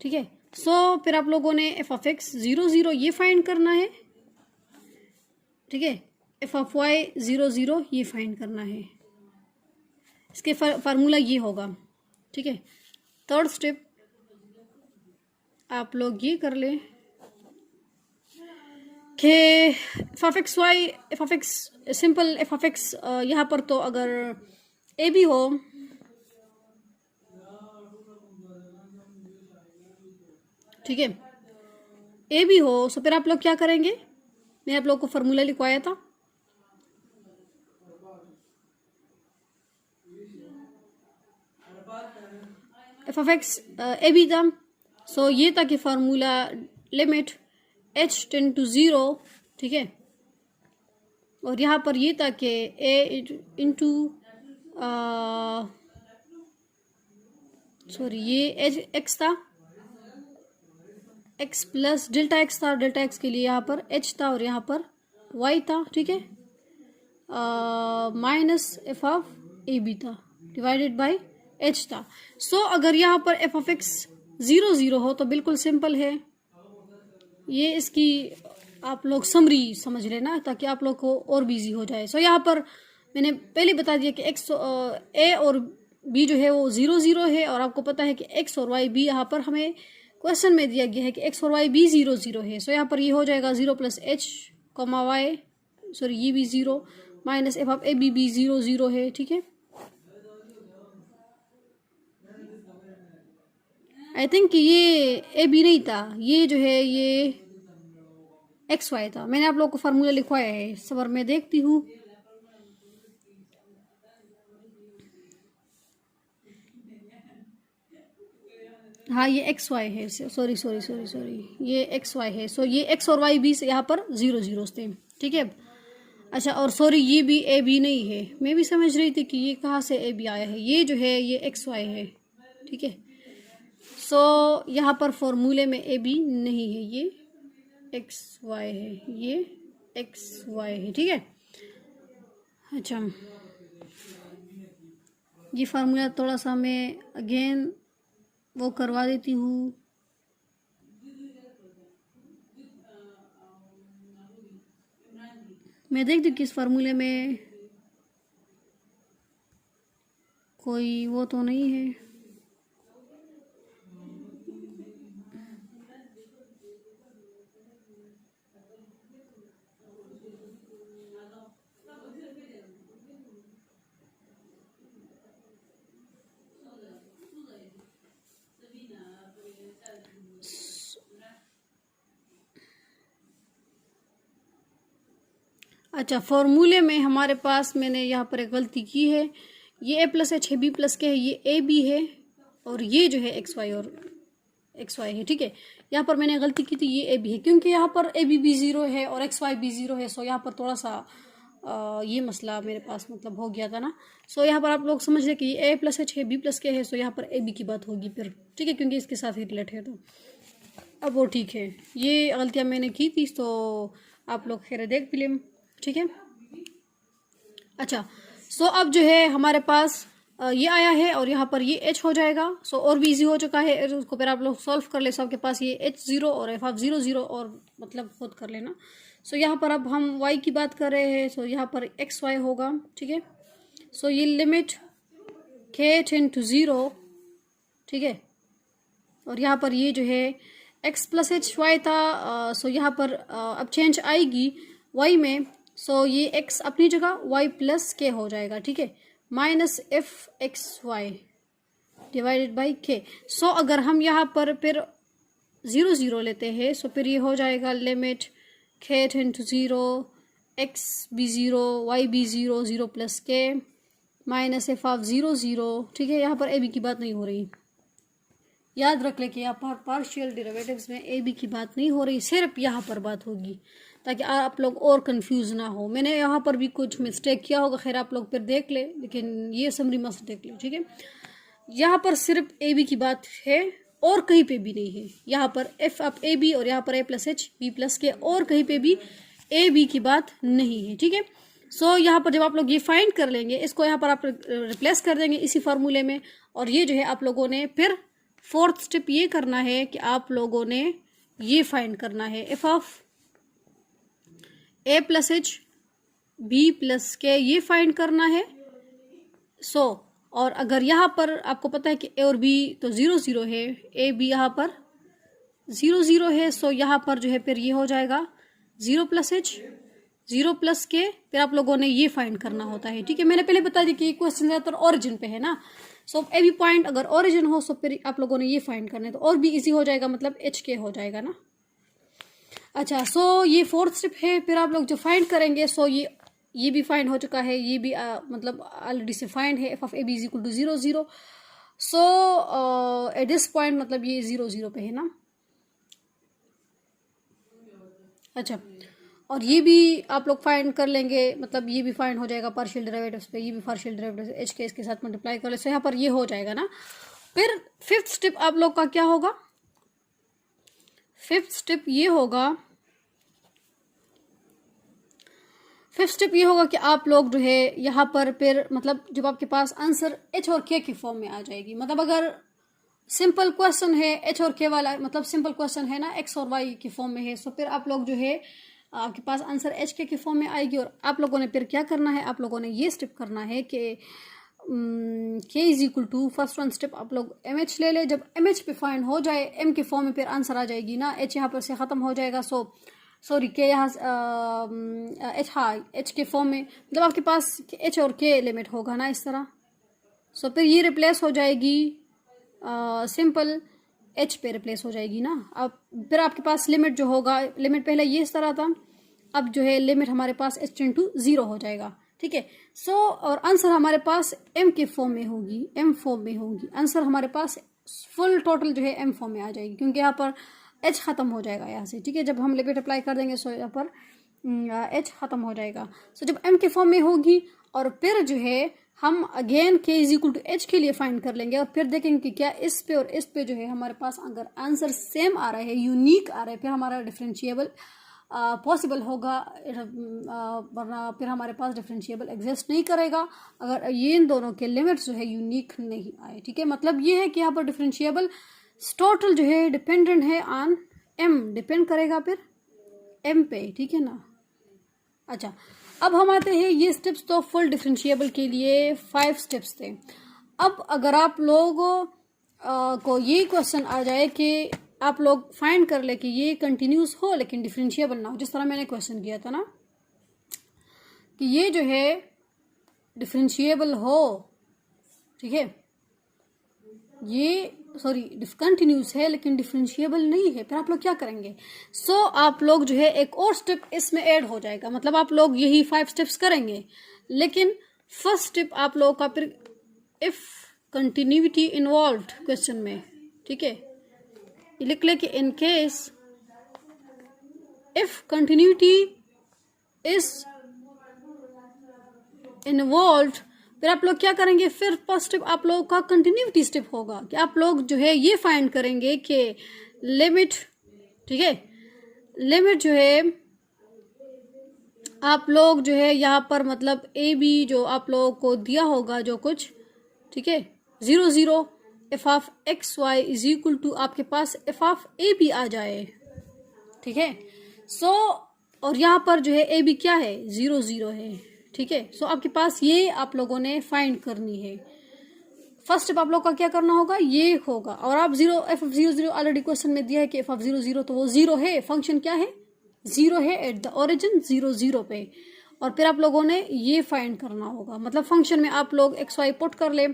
Speaker 1: ठीक है। सो फिर आप लोगों ने एफ ऑफ एक्स 0 0 ये फाइंड करना है, ठीक है। एफ ऑफ वाई 0 0 ये फाइंड करना है। इसके फार्मूला ये होगा, ठीक है। थर्ड स्टेप आप लोग ये कर लें कि F of x y, f of x simple f of x यहाँ पर तो अगर ए बी हो, ठीक है, ए बी हो, सो फिर आप लोग क्या करेंगे, मैंने आप लोग को फार्मूला लिखवाया था, f of x a b था। सो ये था कि formula limit h tend to 0, ठीक है। और यहाँ पर ये था कि ए इंटू सॉरी ये एच एक्स था, एक्स प्लस डेल्टा एक्स था, डेल्टा एक्स के लिए यहाँ पर एच था और यहाँ पर वाई था, ठीक है, minus f of a b था डिवाइडेड बाय एच था। सो अगर यहाँ पर एफ ऑफ एक्स 0 0 हो तो बिल्कुल सिंपल है, ये इसकी आप लोग समरी समझ लेना ताकि आप लोग को और भी इजी हो जाए। सो यहाँ पर मैंने पहले बता दिया कि एक्स ए और बी जो है वो 0 0 है, और आपको पता है कि एक्स और वाई बी यहाँ पर हमें क्वेश्चन में दिया गया है कि एक्स और वाई बी 0 0 है। सो यहाँ पर ये हो जाएगा 0 plus h comma y, sorry ये भी 0 minus f of a b भी 0 0 है, ठीक है। आई थिंक ये ए बी नहीं था, ये जो है ये एक्स वाई था। मैंने आप लोगों को फार्मूला लिखवाया है, सबर मैं देखती हूँ। हाँ ये एक्स वाई है, सॉरी सॉरी सॉरी सॉरी, ये एक्स वाई है। सो ये एक्स और वाई भी से यहाँ पर 0 0 थे, ठीक है। अच्छा, और सॉरी ये भी ए बी नहीं है, मैं भी समझ रही थी कि ये कहाँ से ए बी आया है। ये जो है ये एक्स वाई है, ठीक है। सो यहाँ पर फॉर्मूले में ए बी नहीं है, ये एक्स वाई है, ये एक्स वाई है, ठीक है। अच्छा, ये फार्मूला थोड़ा सा मैं अगेन वो करवा देती हूँ। मैं देखती हूँ कि इस फार्मूले में कोई वो तो नहीं है। अच्छा, फॉर्मूले में हमारे पास मैंने यहाँ पर एक गलती की है। ये ए प्लस एच है, बी प्लस के है, ये ए बी है, और ये जो है एक्स वाई और एक्स वाई है, ठीक है। यहाँ पर मैंने गलती की थी, ये ए बी है, क्योंकि यहाँ पर ए बी भी 0 है और एक्स वाई भी 0 है। सो यहाँ पर थोड़ा सा ये मसला मेरे पास मतलब हो गया था ना। सो यहाँ पर आप लोग समझ रहे कि ये ए प्लस एच है, बी प्लस के है। सो यहाँ पर ए बी की बात होगी फिर, ठीक है, क्योंकि इसके साथ ही रिलेट है। तो अब वो ठीक है, ये गलतियाँ मैंने की थी, तो आप लोग खैर देख भी लें, ठीक है। अच्छा, सो अब जो है हमारे पास ये आया है और यहाँ पर ये h हो जाएगा। सो और भी इजी हो चुका है, उसको फिर आप लोग सॉल्व कर ले। सो आपके पास ये h0 और एफ ऑफ 0 0 और मतलब खुद कर लेना। सो यहाँ पर अब हम y की बात कर रहे हैं, सो यहाँ पर एक्स वाई होगा, ठीक है। सो ये लिमिट k टेंड टू 0, ठीक है। और यहाँ पर ये जो है x प्लस एच वाई था। सो यहाँ पर अब चेंज आएगी y में। सो ये x अपनी जगह y प्लस के हो जाएगा, ठीक है, minus f x y divided by k. So अगर हम यहाँ पर फिर 0 0 लेते हैं, सो फिर ये हो जाएगा limit k tend to 0, x भी 0, y भी 0, 0 plus k minus f of 0 0, ठीक है। यहाँ पर ए बी की बात नहीं हो रही, याद रख ले कि यहाँ पर पार्शियल डेरिवेटिव्स में ए बी की बात नहीं हो रही, सिर्फ यहाँ पर बात होगी, ताकि आप लोग और कंफ्यूज ना हो। मैंने यहाँ पर भी कुछ मिस्टेक किया होगा, खैर आप लोग फिर देख ले, लेकिन ये समरी मस्त देख लो, ठीक है। यहाँ पर सिर्फ ए बी की बात है और कहीं पे भी नहीं है। यहाँ पर एफ ऑफ ए बी और यहाँ पर ए प्लस एच बी प्लस के, और कहीं पे भी ए बी की बात नहीं है, ठीक है। सो यहाँ पर जब आप लोग ये फाइंड कर लेंगे, इसको यहाँ पर आप रिप्लेस कर देंगे इसी फार्मूले में, और ये जो है आप लोगों ने फिर फोर्थ स्टेप ये करना है कि आप लोगों ने ये फाइंड करना है F of a plus h b plus k, ये फाइंड करना है। सो और अगर यहाँ पर आपको पता है कि ए और बी तो 0 0 है, ए बी यहाँ पर 0 0 है। सो यहाँ पर जो है फिर ये हो जाएगा 0 प्लस एच 0 प्लस के, फिर आप लोगों ने ये फाइंड करना होता है, ठीक है। मैंने पहले बता दी कि ये क्वेश्चन ज़्यादातर ओरिजिन पे है ना। सो ए बी पॉइंट अगर ओरिजिन हो, सो फिर आप लोगों ने ये फाइंड करना है, तो और भी इजी हो जाएगा, मतलब एच के हो जाएगा ना। अच्छा, सो ये फोर्थ स्टेप है। फिर आप लोग जो फाइंड करेंगे, सो ये भी फाइंड हो चुका है, ये भी मतलब ऑलरेडी से फाइंड है, F of a B is equal to 0 0। So at this point मतलब ये 0 0 पे है ना। अच्छा, और ये भी आप लोग फाइंड कर लेंगे, मतलब ये भी फाइंड हो जाएगा पार्शियल डेरिवेटिव्स पे, ये भी पार्शियल डेरिवेटिव्स एच के इसके साथ मल्टीप्लाई कर ले। सो यहाँ पर ये हो जाएगा ना। फिर फिफ्थ स्टेप आप लोग का क्या होगा, फिफ्थ स्टेप ये होगा, फिफ्थ स्टेप ये होगा कि आप लोग जो है यहाँ पर फिर मतलब जब आपके पास आंसर एच और के की फॉर्म में आ जाएगी, मतलब अगर सिंपल क्वेश्चन है एच और के वाला, मतलब सिंपल क्वेश्चन है ना, एक्स और वाई की फॉर्म में है, सो फिर आप लोग जो है आपके पास आंसर एच के फॉर्म में आएगी। और आप लोगों ने फिर क्या करना है, आप लोगों ने ये स्टेप करना है कि k is equal to first one step आप लोग एम एच ले ले। जब एम एच पे फाइंड हो जाए, एम के फॉर्म में फिर आंसर आ जाएगी ना, एच यहाँ पर से ख़त्म हो जाएगा। सॉरी के यहाँ एच, हाँ एच के फॉर्म में, मतलब आपके पास एच और के लिमिट होगा ना इस तरह। सो फिर ये रिप्लेस हो जाएगी सिंपल एच पे रिप्लेस हो जाएगी ना। अब फिर आपके पास लिमिट जो होगा, लिमिट पहले ये इस तरह था, अब जो है लिमिट हमारे पास h इंटू 0 हो जाएगा, ठीक है। सो और आंसर हमारे पास m के फॉर्म में होगी, m फॉर्म में होगी। आंसर हमारे पास फुल टोटल जो है m फॉर्म में आ जाएगी, क्योंकि यहाँ पर h खत्म हो जाएगा यहाँ से, ठीक है। जब हम लिमिट अप्लाई कर देंगे सो यहाँ पर h खत्म हो जाएगा। सो जब m के फॉर्म में होगी और फिर जो है हम again k is equal to h के लिए फाइंड कर लेंगे और फिर देखेंगे कि क्या इस पे और इस पे जो है हमारे पास अगर आंसर सेम आ रहा है, यूनिक आ रहा है, फिर हमारा डिफरेंशिएबल पॉसिबल होगा, वरना फिर हमारे पास डिफरेंशिएबल एग्जिस्ट नहीं करेगा अगर ये इन दोनों के लिमिट्स जो है यूनिक नहीं आए, ठीक है। मतलब ये है कि यहाँ पर डिफरेंशिएबल टोटल जो है डिपेंडेंट है ऑन m, डिपेंड करेगा फिर m पे, ठीक है ना। अच्छा, अब हम आते हैं ये स्टेप्स तो फुल डिफरेंशिएबल के लिए 5 स्टेप्स थे। अब अगर आप लोगों को ये क्वेश्चन आ जाए कि आप लोग फाइंड कर ले कि ये कंटिन्यूस हो लेकिन डिफरेंशिएबल ना हो, जिस तरह मैंने क्वेश्चन किया था ना कि ये जो है डिफरेंशिएबल हो, ठीक है, ये सॉरी कंटिन्यूस है लेकिन डिफरेंशिएबल नहीं है, फिर आप लोग क्या करेंगे। सो आप लोग जो है एक और स्टेप इसमें ऐड हो जाएगा, मतलब आप लोग यही 5 स्टेप्स करेंगे, लेकिन फर्स्ट स्टेप आप लोग का फिर इफ कंटिन्यूटी इन्वॉल्व्ड क्वेश्चन में, ठीक है, लिख ले कि in case if continuity is involved, फिर आप लोग क्या करेंगे, फिर फर्स्ट स्टेप आप लोगों का कंटिन्यूटी स्टेप होगा कि आप लोग जो है ये फाइंड करेंगे कि लिमिट, ठीक है, लिमिट जो है आप लोग जो है यहाँ पर मतलब ए बी जो आप लोगों को दिया होगा जो कुछ, ठीक है, 0 0 f of x Y is equal to आपके पास एफ ऑफ ए बी आ जाए, ठीक है। सो और यहाँ पर जो है ए बी क्या है, 0 0 है, ठीक है। सो आपके पास ये आप लोगों ने फाइंड करनी है। फर्स्ट स्टेप आप लोग का क्या करना होगा, ये होगा, और आप एफ ऑफ 0 0 ऑलरेडी क्वेश्चन में दिया है कि एफ ऑफ 0 0 तो वो 0 है, फंक्शन क्या है, 0 है एट द ओरिजिन 0 0 पे, और फिर आप लोगों ने ये फाइंड करना होगा। मतलब फंक्शन में आप लोग एक्स वाई पुट कर ले,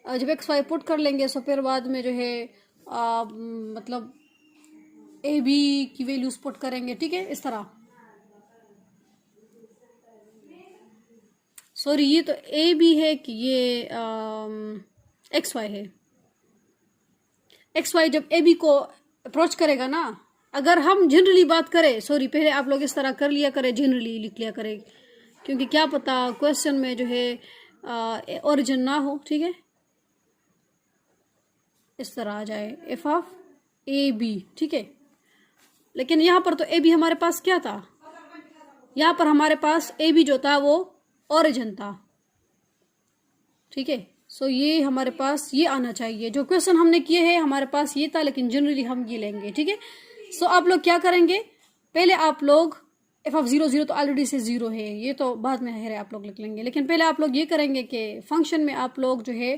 Speaker 1: जब एक्स वाई पुट कर लेंगे तो फिर बाद में जो है मतलब ए बी की वैल्यूज पुट करेंगे, ठीक है, इस तरह। सॉरी ये तो ए बी है कि ये एक्स वाई है। एक्स वाई जब ए बी को अप्रोच करेगा ना, अगर हम जनरली बात करें, सॉरी पहले आप लोग इस तरह कर लिया करें, जनरली लिख लिया करें, क्योंकि क्या पता क्वेश्चन में जो है ओरिजिन ना हो, ठीक है, इस तरह आ जाए एफ ऑफ ए बी, ठीक है। लेकिन यहाँ पर तो ए बी हमारे पास क्या था, यहाँ पर हमारे पास ए बी जो था वो ओरिजिन था, ठीक है। सो ये हमारे पास ये आना चाहिए, जो क्वेश्चन हमने किए हैं हमारे पास ये था, लेकिन जनरली हम ये लेंगे, ठीक है। सो आप लोग क्या करेंगे, पहले आप लोग एफ ऑफ 0 0 तो ऑलरेडी से 0 है, ये तो बाद में है आप लोग लिख लेंगे, लेकिन पहले आप लोग ये करेंगे कि फंक्शन में आप लोग जो है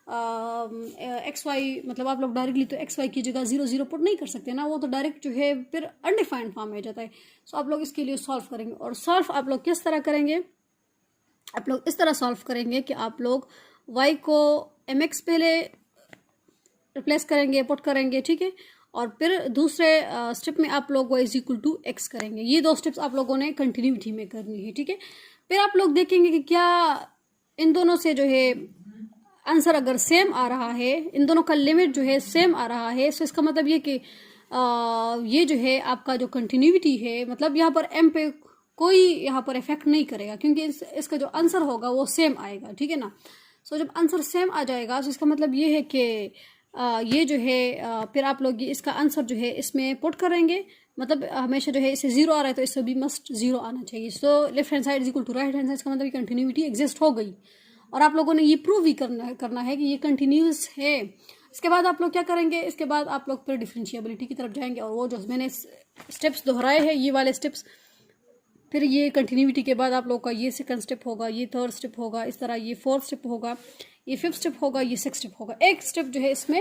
Speaker 1: एक्स वाई, मतलब आप लोग डायरेक्टली तो एक्स वाई की जगह 0 0 पुट नहीं कर सकते ना, वो तो डायरेक्ट जो है फिर अनडिफाइंड फॉर्म में आ जाता है। सो आप लोग इसके लिए सॉल्व करेंगे, और सॉल्व आप लोग किस तरह करेंगे, आप लोग इस तरह सॉल्व करेंगे कि आप लोग y को mx पहले रिप्लेस करेंगे, पुट करेंगे, ठीक है, और फिर दूसरे स्टेप में आप लोग y is equal to x करेंगे। ये 2 स्टेप्स आप लोगों ने कंटिन्यूटी में करनी है, ठीक है। फिर आप लोग देखेंगे कि क्या इन दोनों से जो है आंसर अगर सेम आ रहा है, इन दोनों का लिमिट जो है सेम आ रहा है, सो इसका मतलब ये कि ये जो है आपका जो कंटिन्यूटी है, मतलब यहाँ पर m पे कोई यहाँ पर इफेक्ट नहीं करेगा, क्योंकि इसका जो आंसर होगा वो सेम आएगा, ठीक है ना। सो जब आंसर सेम आ जाएगा तो इसका मतलब ये है कि ये जो है फिर आप लोग इसका आंसर जो है इसमें पुट करेंगे, मतलब हमेशा जो है इससे 0 आ रहा है तो इससे भी मस्ट 0 आना चाहिए। So left hand side is equal to right hand side, का मतलब कंटिन्यूटी एग्जिस्ट हो गई, और आप लोगों ने ये प्रूव भी करना है कि ये कंटिन्यूस है। इसके बाद आप लोग क्या करेंगे, इसके बाद आप लोग फिर डिफरेंशिएबिलिटी की तरफ जाएंगे, और वो जो मैंने स्टेप्स दोहराए हैं ये वाले स्टेप्स, फिर ये कंटिन्यूटी के बाद आप लोग का ये सेकंड स्टेप होगा, ये थर्ड स्टेप होगा, इस तरह ये फोर्थ स्टेप होगा, ये फिफ्थ स्टेप होगा, ये सिक्स्थ स्टेप होगा। एक स्टेप जो है इसमें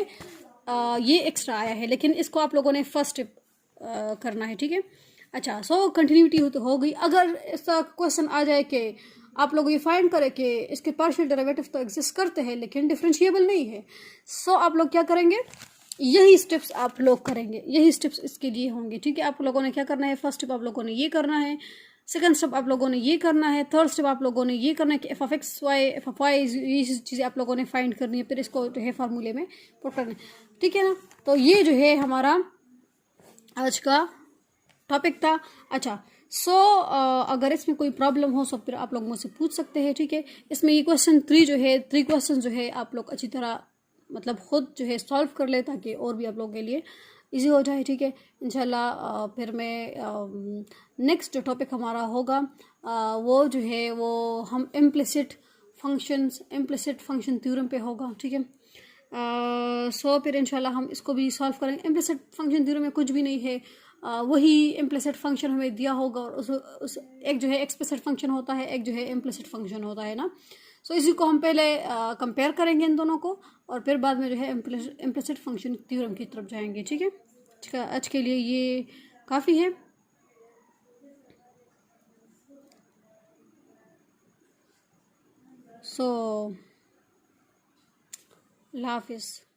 Speaker 1: ये एक्स्ट्रा आया है, लेकिन इसको आप लोगों ने फर्स्ट स्टेप करना है, ठीक है। अच्छा, सो कंटिन्यूटी हो गई। अगर इसका क्वेश्चन आ जाए कि आप लोग ये फाइंड करें कि इसके पार्शियल डेरिवेटिव तो एग्जिस्ट करते हैं लेकिन डिफरेंशिएबल नहीं है, सो आप लोग क्या करेंगे, यही स्टेप्स आप लोग करेंगे, यही स्टेप्स इसके लिए होंगे, ठीक है। आप लोगों ने क्या करना है, फर्स्ट स्टेप आप लोगों ने ये करना है, सेकंड स्टेप आप लोगों ने ये करना है, थर्ड स्टेप आप लोगों ने ये करना है कि F of x y f of y ये चीज़ें आप लोगों ने फाइंड करनी है, फिर इसको जो है फार्मूले में पुट करना है, ठीक है ना। तो ये जो है हमारा आज का टॉपिक था। अच्छा सो अगर इसमें कोई प्रॉब्लम हो तो फिर आप लोग मुझसे पूछ सकते हैं, ठीक है। इसमें ये क्वेश्चन 3 जो है 3 क्वेश्चन जो है आप लोग अच्छी तरह मतलब खुद जो है सॉल्व कर ले ताकि और भी आप लोगों के लिए इजी हो जाए, ठीक है। इंशाल्लाह फिर मैं नेक्स्ट जो टॉपिक हमारा होगा वो जो है वो हम इम्प्लिसिट फंक्शन थ्योरम पे होगा, ठीक है। सो फिर इंशाल्लाह हम इसको भी सॉल्व करेंगे। इम्प्लिसिट फंक्शन थ्योरम में कुछ भी नहीं है, वही इम्प्लिसिट फंक्शन हमें दिया होगा और उस एक जो है एक्सप्लिसिट फंक्शन होता है, एक जो है इम्प्लिसिट फंक्शन होता है ना। सो इसी को हम पहले कंपेयर करेंगे इन दोनों को और फिर बाद में जो है इम्प्लिसिट फंक्शन थ्योरम की तरफ जाएंगे, ठीक है। ठीक है, आज के लिए ये काफ़ी है। सो अल्लाह हाफिज़।